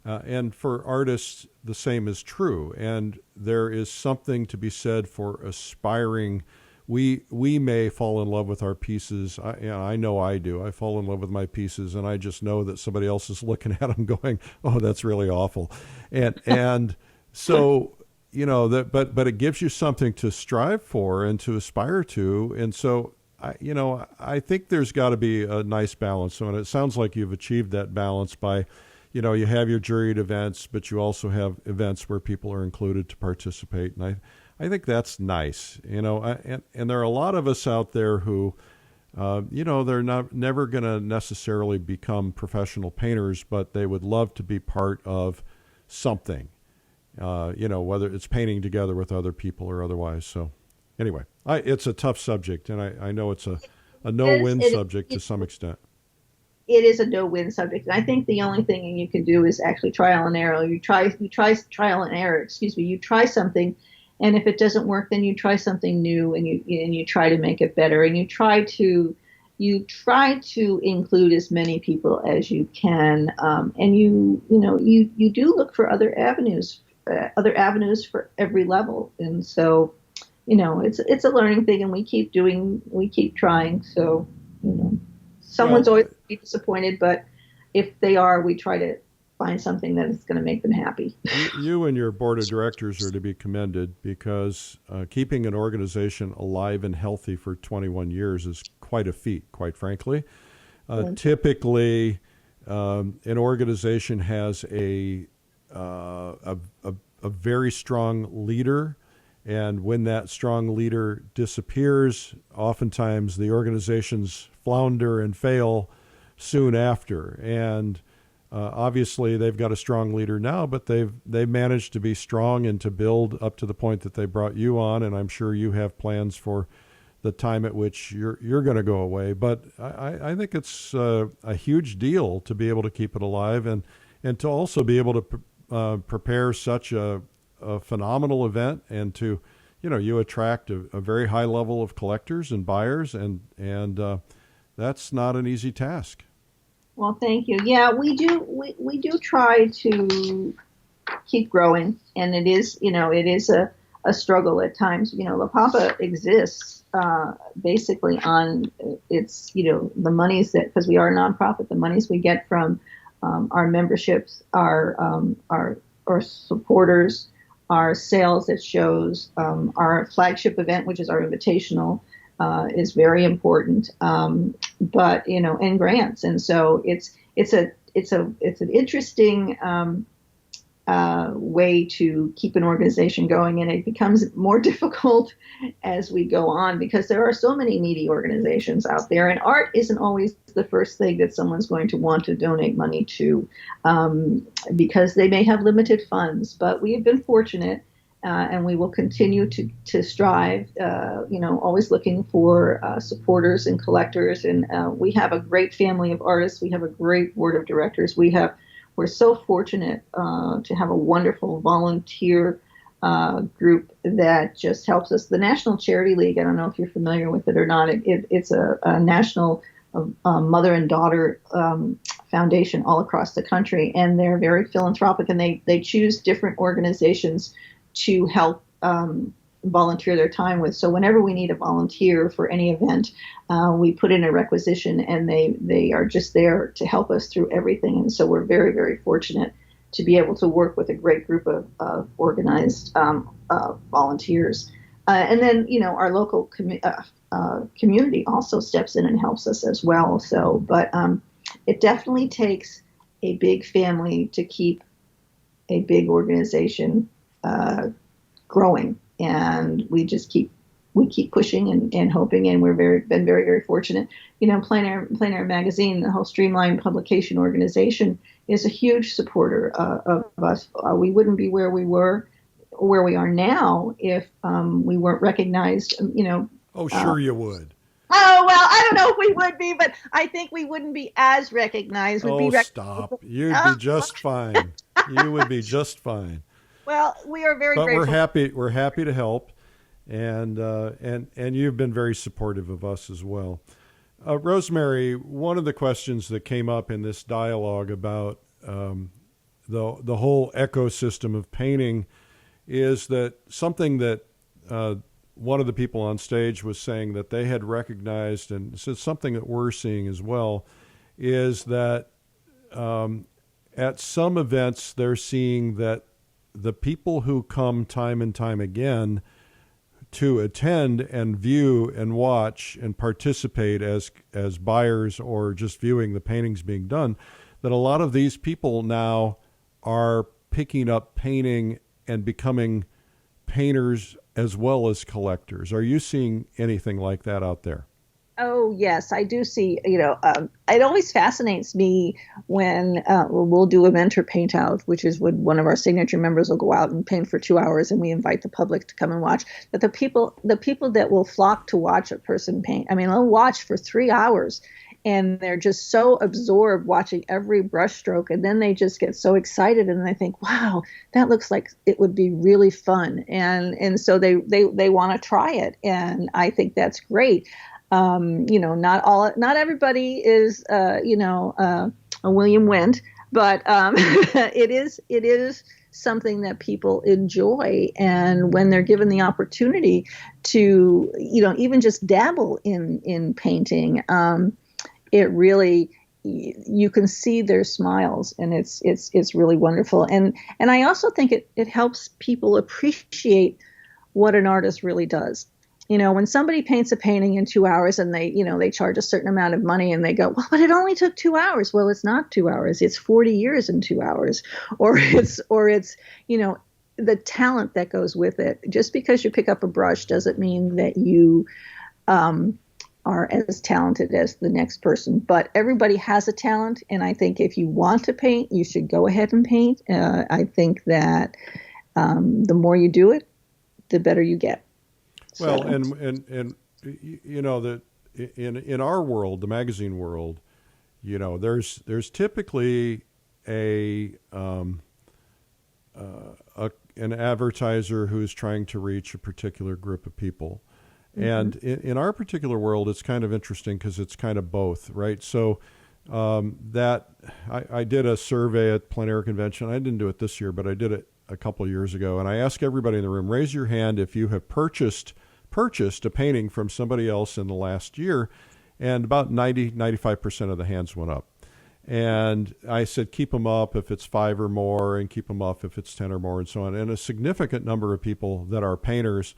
And for artists, the same is true. And there is something to be said for aspiring. We may fall in love with our pieces. I know I do. I fall in love with my pieces, and I just know that somebody else is looking at them going, "Oh, that's really awful," and so. But it gives you something to strive for and to aspire to. And so, I think there's got to be a nice balance. So, and it sounds like you've achieved that balance by, you have your juried events, but you also have events where people are included to participate. And I think that's nice, and there are a lot of us out there who, they're never going to necessarily become professional painters, but they would love to be part of something. Whether it's painting together with other people or otherwise. So anyway, it's a tough subject, and I know it's a no-win subject to some extent. It is a no-win subject. And I think the only thing you can do is actually trial and error. You try trial and error, you try something, and if it doesn't work, then you try something new and you try to make it better, and you try to include as many people as you can, and you do look for other avenues for every level. And so, it's a learning thing, and we keep trying. So, someone's always going to be disappointed, but if they are, we try to find something that is going to make them happy. You and your board of directors are to be commended, because keeping an organization alive and healthy for 21 years is quite a feat, quite frankly. Typically, an organization has a very strong leader, and when that strong leader disappears, oftentimes the organizations flounder and fail soon after. And obviously, they've got a strong leader now, but they've managed to be strong and to build up to the point that they brought you on. And I'm sure you have plans for the time at which you're going to go away. But I think it's a huge deal to be able to keep it alive, and to also be able to prepare such a phenomenal event, and to, you attract a very high level of collectors and buyers, and that's not an easy task. Well, thank you. Yeah, we do try to keep growing, and it is a struggle at times. La Papa exists basically on its, the monies that, because we are a nonprofit, the monies we get from our memberships, our supporters, our sales at shows, our flagship event, which is our Invitational, is very important. But and grants, and so it's an interesting way to keep an organization going, and it becomes more difficult as we go on because there are so many needy organizations out there, and art isn't always the first thing that someone's going to want to donate money to, because they may have limited funds. But we have been fortunate, and we will continue to strive, always looking for supporters and collectors. And we have a great family of artists. We have a great board of directors. We're so fortunate to have a wonderful volunteer group that just helps us. The National Charity League, I don't know if you're familiar with it or not, it's a national mother and daughter foundation all across the country, and they're very philanthropic, and they choose different organizations to help volunteer their time with. So whenever we need a volunteer for any event, we put in a requisition, and they are just there to help us through everything. And so we're very, very fortunate to be able to work with a great group of organized volunteers. And then, our local community also steps in and helps us as well. So, but it definitely takes a big family to keep a big organization growing, and we keep pushing and hoping, and we're been very, very fortunate. PleinAir magazine, the whole Streamline publication organization, is a huge supporter of us. We wouldn't be where we are now if we weren't recognized. Oh, sure you would. Oh, well, I don't know if we would be, but I think we wouldn't be as recognized. Stop. You'd be just fine. You would be just fine. Well, we are very but grateful. We're happy to help, and you've been very supportive of us as well. Rosemary, one of the questions that came up in this dialogue about the whole ecosystem of painting is that something that one of the people on stage was saying that they had recognized, and this is something that we're seeing as well, is that at some events they're seeing that the people who come time and time again to attend and view and watch and participate as buyers or just viewing the paintings being done, that a lot of these people now are picking up painting and becoming painters as well as collectors. Are you seeing anything like that out there? Oh, yes, I do see. It always fascinates me when we'll do a mentor paint out, which is when one of our signature members will go out and paint for 2 hours, and we invite the public to come and watch. That the people that will flock to watch a person paint, they'll watch for 3 hours, and they're just so absorbed watching every brushstroke, and then they just get so excited, and they think, wow, that looks like it would be really fun, and so they want to try it, and I think that's great. Not everybody is, a William Wendt, but it is something that people enjoy. And when they're given the opportunity to, even just dabble in painting, it really, you can see their smiles, and it's really wonderful. And I also think it helps people appreciate what an artist really does. When somebody paints a painting in 2 hours and they charge a certain amount of money, and they go, well, but it only took 2 hours. Well, it's not 2 hours. It's 40 years in 2 hours, or it's the talent that goes with it. Just because you pick up a brush doesn't mean that you are as talented as the next person. But everybody has a talent, and I think if you want to paint, you should go ahead and paint. I think that the more you do it, the better you get. Well, and that in our world, the magazine world, there's typically an advertiser who's trying to reach a particular group of people. Mm-hmm. And in our particular world, it's kind of interesting because it's kind of both, right? So that I did a survey at PleinAir convention. I didn't do it this year, but I did it a couple of years ago. And I asked everybody in the room, raise your hand if you have purchased a painting from somebody else in the last year. And about 95% of the hands went up. And I said, keep them up if it's 5 or more, and keep them up if it's 10 or more, and so on. And a significant number of people that are painters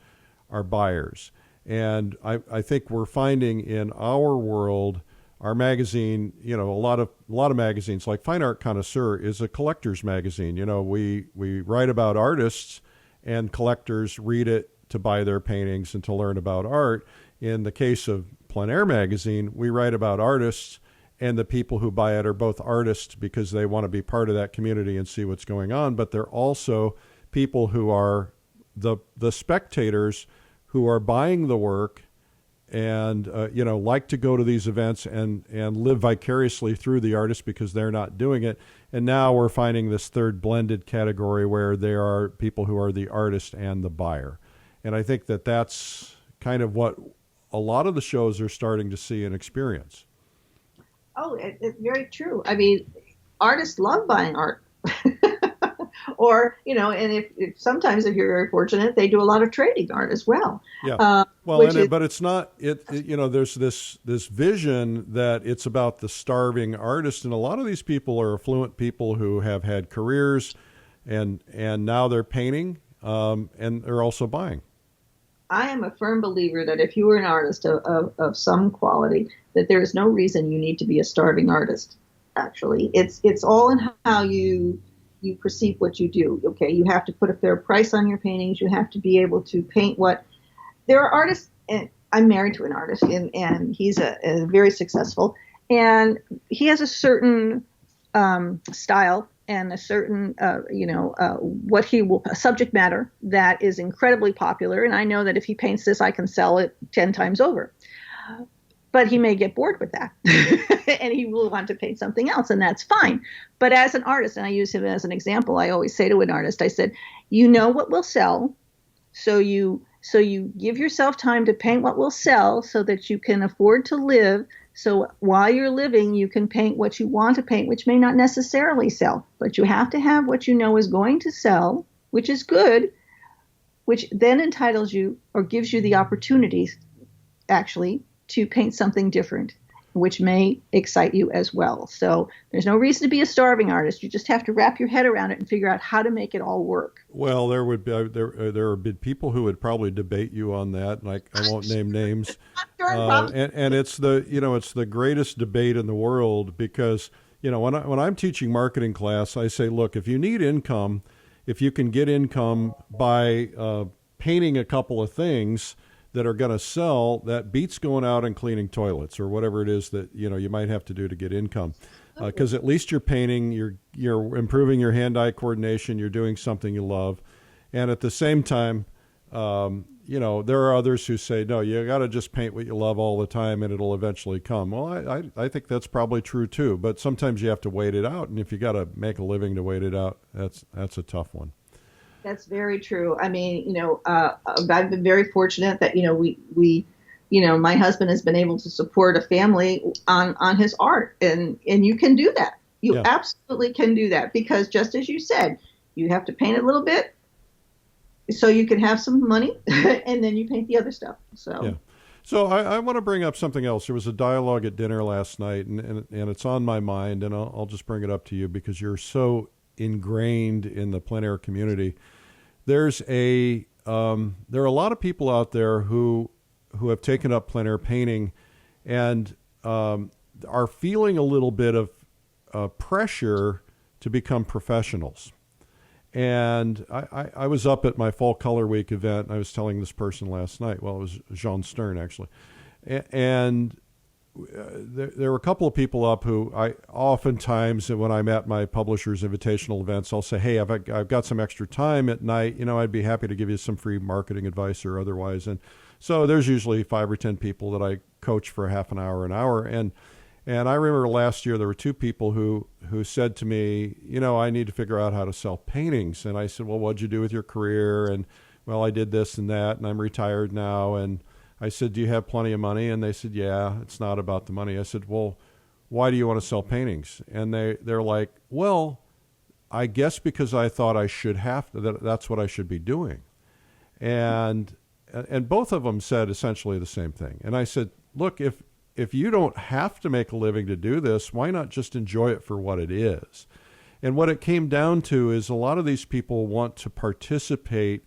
are buyers. And I think we're finding in our world, our magazine, a lot of magazines like Fine Art Connoisseur is a collector's magazine. We write about artists, and collectors read it to buy their paintings and to learn about art. In the case of PleinAir magazine, we write about artists, and the people who buy it are both artists because they want to be part of that community and see what's going on, but they're also people who are the spectators who are buying the work and like to go to these events and live vicariously through the artist because they're not doing it. And now we're finding this third blended category where there are people who are the artist and the buyer. And I think that that's kind of what a lot of the shows are starting to see and experience. Oh, it's very true. I mean, artists love buying art. Or, and if sometimes if you're very fortunate, they do a lot of trading art as well. Yeah. But it's not, there's this vision that it's about the starving artist. And a lot of these people are affluent people who have had careers and now they're painting and they're also buying. I am a firm believer that if you are an artist of some quality, that there is no reason you need to be a starving artist. Actually, it's all in how you perceive what you do. Okay, you have to put a fair price on your paintings. You have to be able to paint there are artists, and I'm married to an artist, and he's a very successful, and he has a certain style and a certain, what he will, a subject matter that is incredibly popular. And I know that if he paints this, I can sell it 10 times over. But he may get bored with that and he will want to paint something else, and that's fine. But as an artist, and I use him as an example, I always say to an artist, I said, you know what will sell, so you give yourself time to paint what will sell so that you can afford to live. So while you're living, you can paint what you want to paint, which may not necessarily sell, but you have to have what you know is going to sell, which is good, which then entitles you or gives you the opportunities actually to paint something different, which may excite you as well. So there's no reason to be a starving artist. You just have to wrap your head around it and figure out how to make it all work. Well, there would be people who would probably debate you on that, and I won't name names. And it's the greatest debate in the world because when I'm teaching marketing class, I say, look, if you need income, if you can get income by painting a couple of things that are going to sell, that beats going out and cleaning toilets or whatever it is that you might have to do to get income, because at least you're painting, you're improving your hand-eye coordination, you're doing something you love, and at the same time, there are others who say, no, you got to just paint what you love all the time and it'll eventually come. Well, I think that's probably true too, but sometimes you have to wait it out, and if you got to make a living to wait it out, that's a tough one. That's very true. I mean, I've been very fortunate that, we my husband has been able to support a family on his art, and you can do that. You absolutely can do that, because just as you said, you have to paint a little bit so you can have some money and then you paint the other stuff. So I want to bring up something else. There was a dialogue at dinner last night, and it's on my mind, and I'll just bring it up to you because you're so ingrained in the PleinAir community. There are a lot of people out there who have taken up PleinAir painting and are feeling a little bit of pressure to become professionals. And I was up at my Fall Color Week event, and I was telling this person last night, well, it was Jean Stern actually, and there were a couple of people up who I oftentimes, when I'm at my publisher's invitational events, I'll say, hey, I've got some extra time at night. I'd be happy to give you some free marketing advice or otherwise. And so there's usually 5 or 10 people that I coach for half an hour, an hour. And I remember last year there were 2 people who said to me, I need to figure out how to sell paintings. And I said, well, what'd you do with your career? And well, I did this and that, and I'm retired now. And I said, do you have plenty of money? And they said, yeah, it's not about the money. I said, well, why do you want to sell paintings? And they're like, well, I guess because I thought I should have to, that's what I should be doing. And both of them said essentially the same thing. And I said, look, if you don't have to make a living to do this, why not just enjoy it for what it is? And what it came down to is a lot of these people want to participate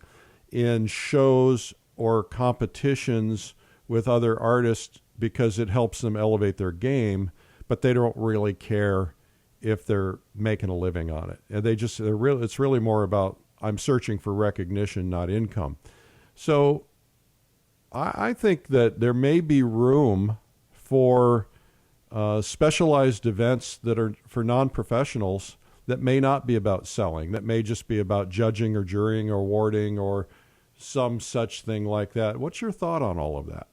in shows or competitions with other artists because it helps them elevate their game, but they don't really care if they're making a living on it. And it's really more about, I'm searching for recognition, not income. So I think that there may be room for specialized events that are for non-professionals that may not be about selling, that may just be about judging or jurying or awarding or some such thing like that. What's your thought on all of that?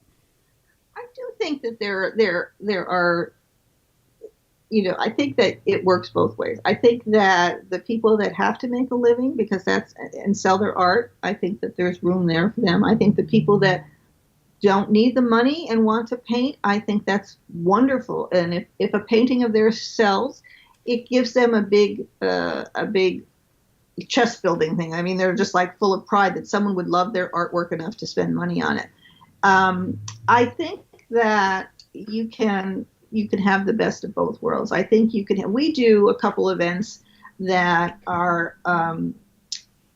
I do think that there are, I think that it works both ways. I think that the people that have to make a living and sell their art, I think that there's room there for them. I think the people that don't need the money and want to paint, I think that's wonderful. And if a painting of theirs sells, it gives them a big chest building thing. I mean, they're just like full of pride that someone would love their artwork enough to spend money on it. I think that you can have the best of both worlds. I think we do a couple events that are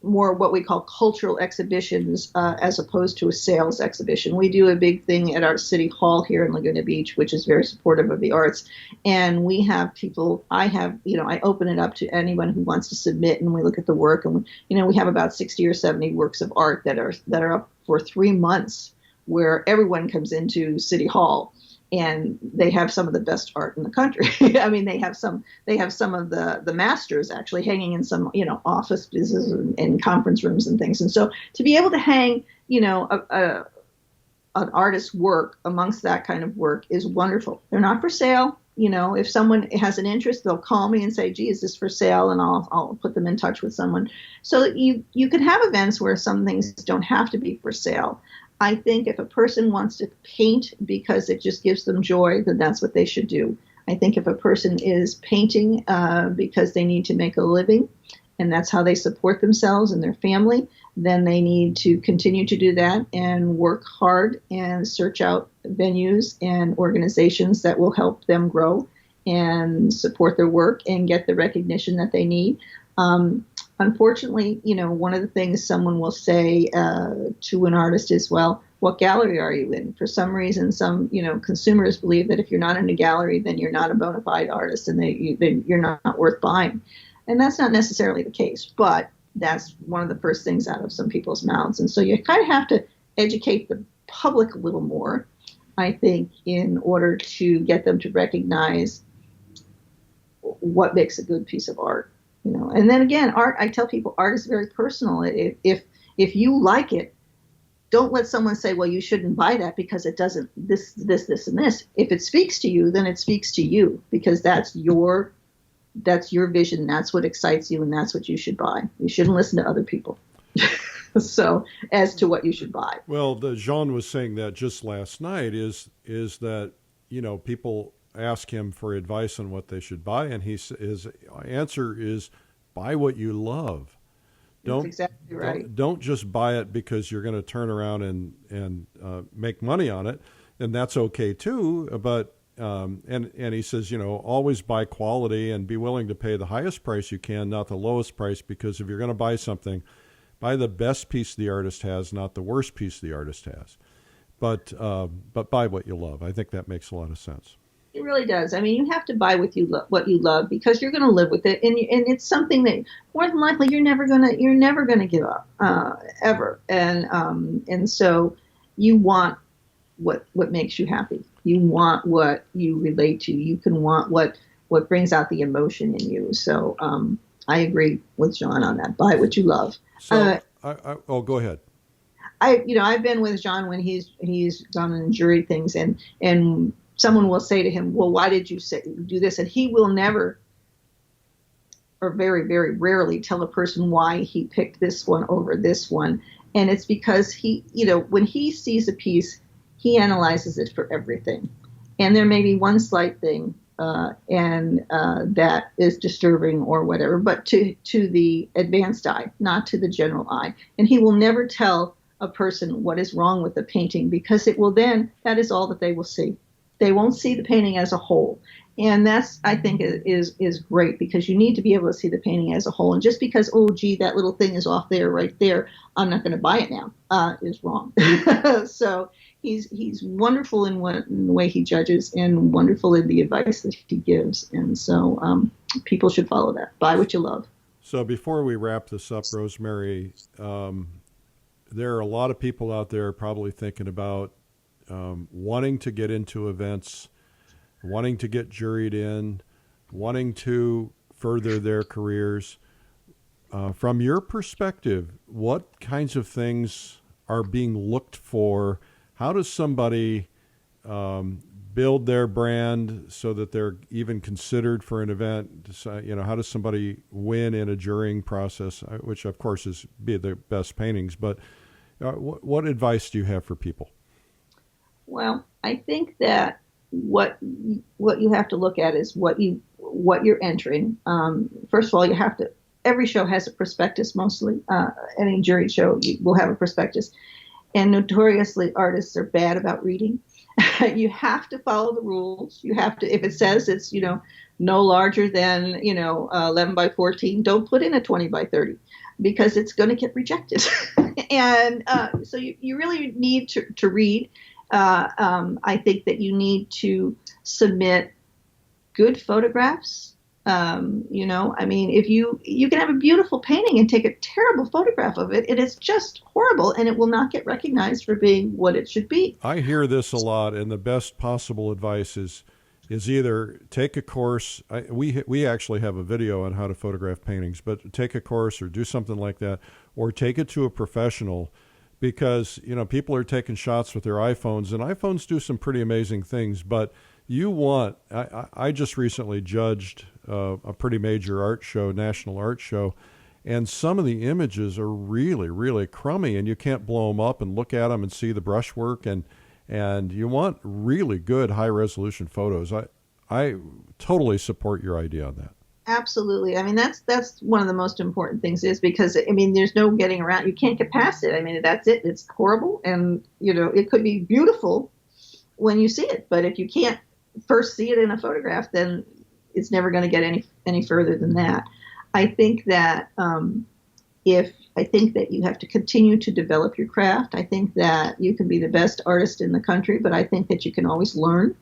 more what we call cultural exhibitions as opposed to a sales exhibition. We do a big thing at our city hall here in Laguna Beach, which is very supportive of the arts. And we have people, I open it up to anyone who wants to submit, and we look at the work, and we have about 60 or 70 works of art that are up for 3 months, where everyone comes into City Hall. And they have some of the best art in the country. I mean, they have some of the masters actually hanging in some, offices and conference rooms and things. And so to be able to hang, an artist's work amongst that kind of work is wonderful. They're not for sale. If someone has an interest, they'll call me and say, gee, is this for sale? And I'll put them in touch with someone. So you can have events where some things don't have to be for sale. I think if a person wants to paint because it just gives them joy, then that's what they should do. I think if a person is painting because they need to make a living and that's how they support themselves and their family, then they need to continue to do that and work hard and search out venues and organizations that will help them grow and support their work and get the recognition that they need. Unfortunately, one of the things someone will say to an artist is, well, what gallery are you in? For some reason, some, consumers believe that if you're not in a gallery, then you're not a bona fide artist and then you're not worth buying. And that's not necessarily the case, but that's one of the first things out of some people's mouths. And so you kind of have to educate the public a little more, I think, in order to get them to recognize what makes a good piece of art. And then again, art, I tell people, art is very personal. If you like it, don't let someone say, well, you shouldn't buy that because it doesn't this, and this. If it speaks to you, then it speaks to you because that's your vision. That's what excites you, and that's what you should buy. You shouldn't listen to other people. So as to what you should buy. Well, Jean was saying that just last night is that, people ask him for advice on what they should buy, and his answer is buy what you love. That's exactly right. Don't just buy it because you're going to turn around and make money on it, and that's okay too. But and he says, always buy quality and be willing to pay the highest price you can, not the lowest price, because if you're going to buy something, buy the best piece the artist has, not the worst piece the artist has. But buy what you love. I think that makes a lot of sense. It really does. I mean, you have to buy what you love because you're going to live with it, and it's something that more than likely you're never gonna give up ever. And so you want what makes you happy. You want what you relate to. You can want what brings out the emotion in you. So I agree with John on that. Buy what you love. So go ahead. I've been with John when he's done in jury things, and someone will say to him, well, why did you do this? And he will never, or very, very rarely, tell a person why he picked this one over this one. And it's because when he sees a piece, he analyzes it for everything. And there may be one slight thing and that is disturbing or whatever, but to the advanced eye, not to the general eye. And he will never tell a person what is wrong with the painting, because it will then, that is all that they will see. They won't see the painting as a whole. And that's, I think, is great, because you need to be able to see the painting as a whole. And just because, oh, gee, that little thing is off there, right there, I'm not going to buy it now, is wrong. So he's wonderful in the way he judges, and wonderful in the advice that he gives. And so people should follow that. Buy what you love. So before we wrap this up, Rosemary, there are a lot of people out there probably thinking about wanting to get into events, wanting to get juried in, wanting to further their careers. From your perspective, what kinds of things are being looked for? How does somebody build their brand so that they're even considered for an event? How does somebody win in a jurying process, which of course is be the best paintings, but what advice do you have for people? Well, I think that what you have to look at is what you're entering. First of all, you have to. Every show has a prospectus. Mostly, any jury show will have a prospectus. And notoriously, artists are bad about reading. You have to follow the rules. You have to. If it says it's no larger than 11 by 14, don't put in a 20 by 30, because it's going to get rejected. And so you really need to read. I think that you need to submit good photographs. If you can have a beautiful painting and take a terrible photograph of it, it is just horrible, and it will not get recognized for being what it should be. I hear this a lot, and the best possible advice is either take a course. We actually have a video on how to photograph paintings, but take a course or do something like that, or take it to a professional. Because, people are taking shots with their iPhones, and iPhones do some pretty amazing things. But I just recently judged a pretty major art show, national art show, and some of the images are really, really crummy, and you can't blow them up and look at them and see the brushwork. And you want really good high-resolution photos. I totally support your idea on that. Absolutely. I mean, that's one of the most important things, is because, there's no getting around. You can't get past it. That's it. It's horrible. And, it could be beautiful when you see it. But if you can't first see it in a photograph, then it's never going to get any further than that. I think that you have to continue to develop your craft. I think that you can be the best artist in the country, but I think that you can always learn.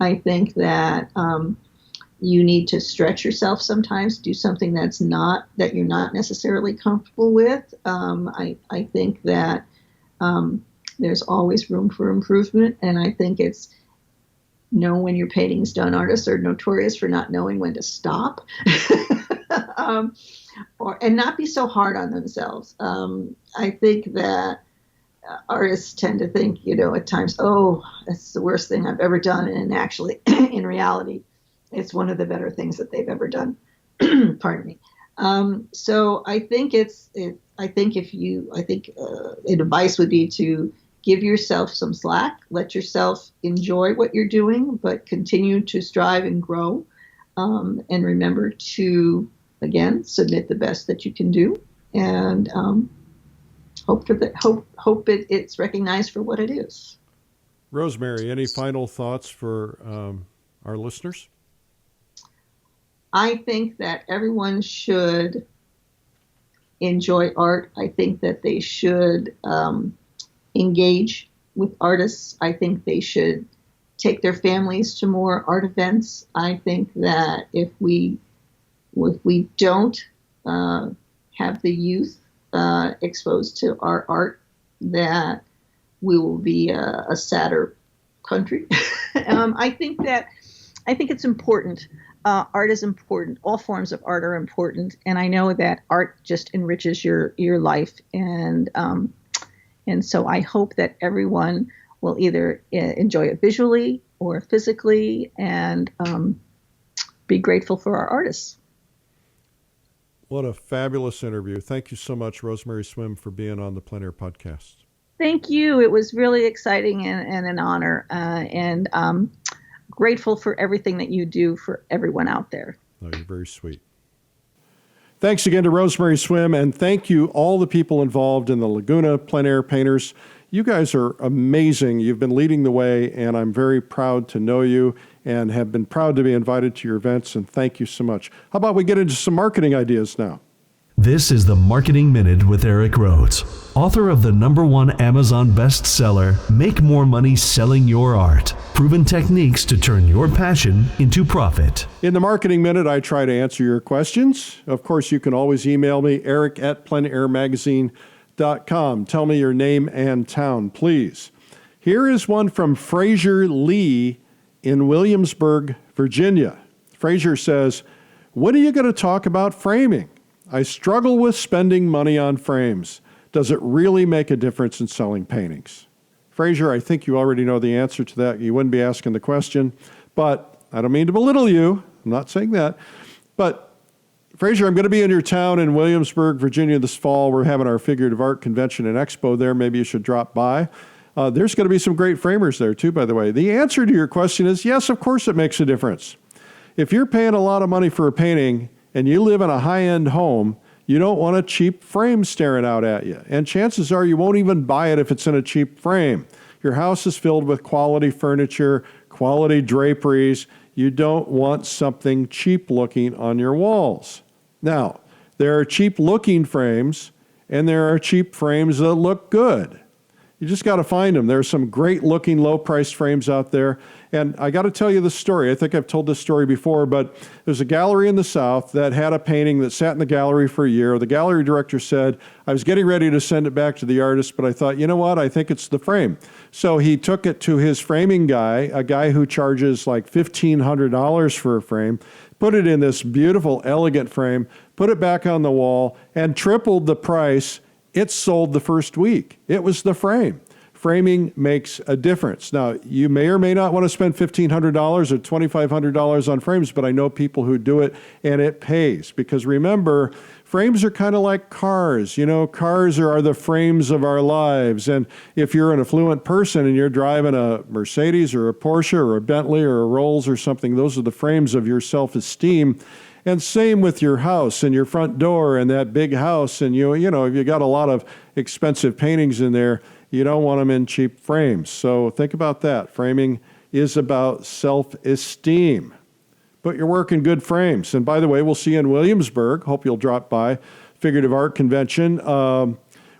I think that you need to stretch yourself sometimes, do something that you're not necessarily comfortable with. I think that there's always room for improvement, and I think it's know when your painting's done. Artists are notorious for not knowing when to stop, and not be so hard on themselves. I think that artists tend to think, at times, oh, that's the worst thing I've ever done, and actually, in reality, it's one of the better things that they've ever done. Pardon me. So I think advice would be to give yourself some slack, let yourself enjoy what you're doing, but continue to strive and grow. And remember to, again, submit the best that you can do, and hope it's recognized for what it is. Rosemary, any final thoughts for our listeners? I think that everyone should enjoy art. I think that they should engage with artists. I think they should take their families to more art events. I think that if we don't have the youth exposed to our art, that we will be a sadder country. I think it's important. Art is important. All forms of art are important, and I know that art just enriches your life, and so I hope that everyone will either enjoy it visually or physically, and be grateful for our artists. What a fabulous interview! Thank you so much, Rosemary Swim, for being on the PleinAir podcast. Thank you. It was really exciting and an honor, and grateful for everything that you do for everyone out there. Oh, you're very sweet. Thanks again to Rosemary Swim, and thank you all the people involved in the Laguna Plein Painters. You guys are amazing. You've been leading the way, and I'm very proud to know you and have been proud to be invited to your events, and thank you so much. How about we get into some marketing ideas now? This is the Marketing Minute with Eric Rhodes, author of the #1 Amazon bestseller, Make More Money Selling Your Art, Proven Techniques to Turn Your Passion into Profit. In the Marketing Minute, I try to answer your questions. Of course, you can always email me, eric@pleinairmagazine.com. Tell me your name and town, please. Here is one from Fraser Lee in Williamsburg, Virginia. Fraser says, when are you going to talk about framing? I struggle with spending money on frames. Does it really make a difference in selling paintings? Fraser, I think you already know the answer to that. You wouldn't be asking the question, but I don't mean to belittle you. I'm not saying that. But Fraser, I'm going to be in your town in Williamsburg, Virginia this fall. We're having our figurative art convention and expo there. Maybe you should drop by. There's going to be some great framers there too, by the way. The answer to your question is yes, of course it makes a difference. If you're paying a lot of money for a painting and you live in a high-end home, you don't want a cheap frame staring out at you. And chances are you won't even buy it if it's in a cheap frame. Your house is filled with quality furniture, quality draperies. You don't want something cheap-looking on your walls. Now, there are cheap-looking frames, and there are cheap frames that look good. You just got to find them. There's some great-looking, low-priced frames out there. And I got to tell you the story. I think I've told this story before, but there's a gallery in the South that had a painting that sat in the gallery for a year. The gallery director said, I was getting ready to send it back to the artist, but I thought, you know what? I think it's the frame. So he took it to his framing guy, a guy who charges like $1,500 for a frame, put it in this beautiful, elegant frame, put it back on the wall, and tripled the price. It sold the first week. It was the frame. Framing makes a difference. Now, you may or may not want to spend $1,500 or $2,500 on frames, but I know people who do it, and it pays. Because remember, frames are kind of like cars. You know, cars are the frames of our lives. And if you're an affluent person and you're driving a Mercedes or a Porsche or a Bentley or a Rolls or something, those are the frames of your self-esteem. And same with your house and your front door and that big house. And you know, if you got a lot of expensive paintings in there, you don't want them in cheap frames. So think about that. Framing is about self-esteem. Put your work in good frames. And by the way, we'll see you in Williamsburg. Hope you'll drop by. Figurative Art Convention.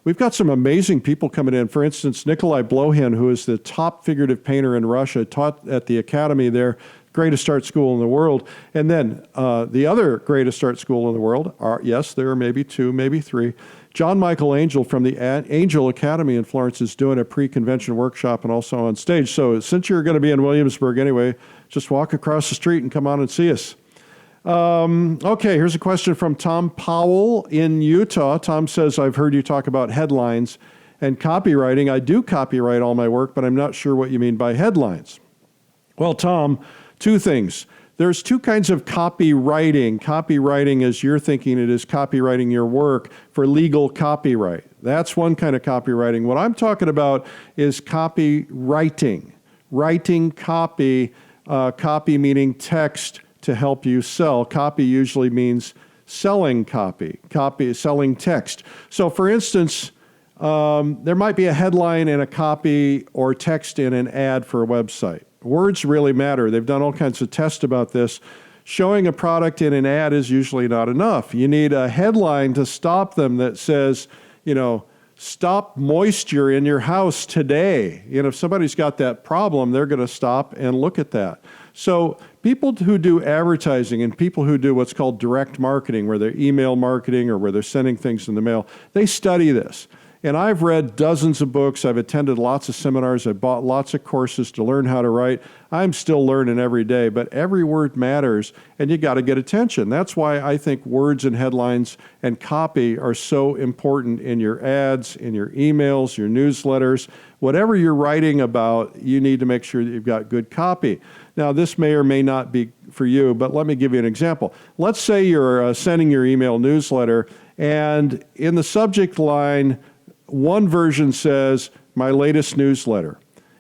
We've got some amazing people coming in. For instance, Nikolai Blohin, who is the top figurative painter in Russia, taught at the academy there, greatest art school in the world. And then the other greatest art school in the world are, yes, there are maybe two, maybe three. John Michael Angel from the Angel Academy in Florence is doing a pre-convention workshop and also on stage. So since you're going to be in Williamsburg anyway, just walk across the street and come on and see us. Okay, here's a question from Tom Powell in Utah. Tom says, I've heard you talk about headlines and copywriting. I do copyright all my work, but I'm not sure what you mean by headlines. Well, Tom, two things. There's two kinds of copywriting. Copywriting, as you're thinking it, is copywriting your work for legal copyright. That's one kind of copywriting. What I'm talking about is copywriting. Writing copy, copy meaning text to help you sell. Copy usually means selling copy, selling text. So for instance, there might be a headline in a copy or text in an ad for a website. Words really matter. They've done all kinds of tests about this. Showing a product in an ad is usually not enough. You need a headline to stop them that says, you know, stop moisture in your house today. You know, if somebody's got that problem, they're going to stop and look at that. So people who do advertising and people who do what's called direct marketing, where they're email marketing or where they're sending things in the mail, they study this. And I've read dozens of books. I've attended lots of seminars. I've bought lots of courses to learn how to write. I'm still learning every day, but every word matters, and you got to get attention. That's why I think words and headlines and copy are so important in your ads, in your emails, your newsletters. Whatever you're writing about, you need to make sure that you've got good copy. Now, this may or may not be for you, but let me give you an example. Let's say you're sending your email newsletter, and in the subject line, one version says, my latest newsletter.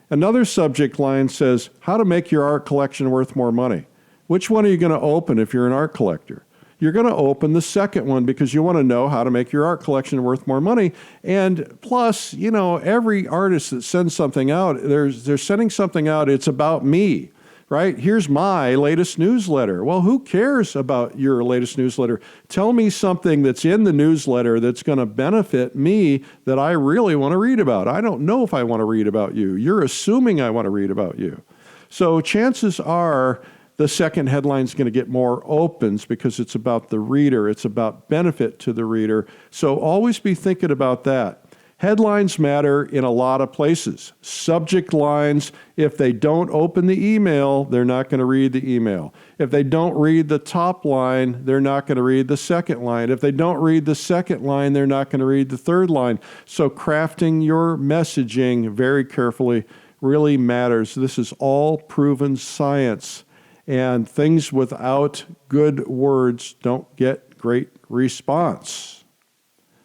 Another subject line says, how to make your art collection worth more money. Which one are you going to open if you're an art collector? You're going to open the second one because you want to know how to make your art collection worth more money. And plus, every artist that sends something out, they're sending something out, it's about me, right? Here's my latest newsletter. Well, who cares about your latest newsletter? Tell me something that's in the newsletter that's going to benefit me that I really want to read about. I don't know if I want to read about you. You're assuming I want to read about you. So chances are the second headline is going to get more opens because it's about the reader. It's about benefit to the reader. So always be thinking about that. Headlines matter in a lot of places. Subject lines, if they don't open the email, they're not going to read the email. If they don't read the top line, they're not going to read the second line. If they don't read the second line, they're not going to read the third line. So crafting your messaging very carefully really matters. This is all proven science. And things without good words don't get great response.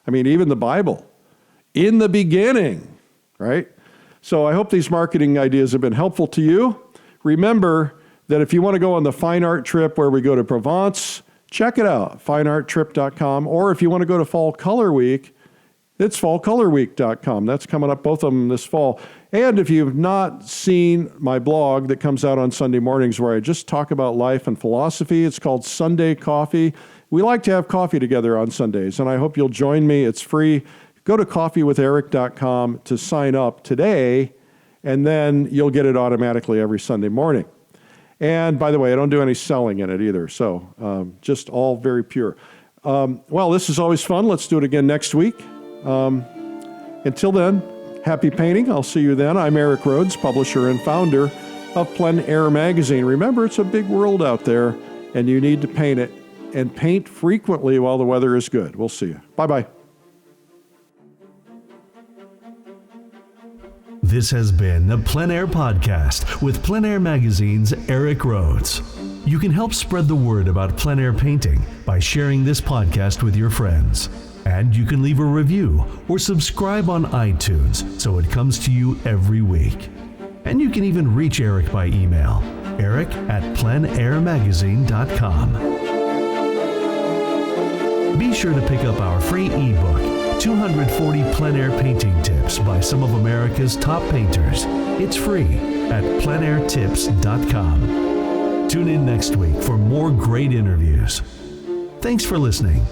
I mean, even the Bible, in the beginning, right? So I hope these marketing ideas have been helpful to you. Remember that if you want to go on the fine art trip where we go to Provence, check it out, finearttrip.com. Or if you want to go to Fall Color Week, it's fallcolorweek.com. That's coming up, both of them this fall. And if you've not seen my blog that comes out on Sunday mornings where I just talk about life and philosophy, it's called Sunday Coffee. We like to have coffee together on Sundays, and I hope you'll join me. It's free. Go to coffeewitheric.com to sign up today, and then you'll get it automatically every Sunday morning. And by the way, I don't do any selling in it either, so just all very pure. Well, this is always fun. Let's do it again next week. Until then, happy painting. I'll see you then. I'm Eric Rhodes, publisher and founder of PleinAir magazine. Remember, it's a big world out there, and you need to paint it, and paint frequently while the weather is good. We'll see you. Bye-bye. This has been the PleinAir Podcast with PleinAir Magazine's Eric Rhodes. You can help spread the word about PleinAir painting by sharing this podcast with your friends. And you can leave a review or subscribe on iTunes so it comes to you every week. And you can even reach Eric by email, eric@pleinairmagazine.com. Be sure to pick up our free ebook, 240 PleinAir painting tips by some of America's top painters. It's free at pleinairtips.com. Tune in next week for more great interviews. Thanks for listening.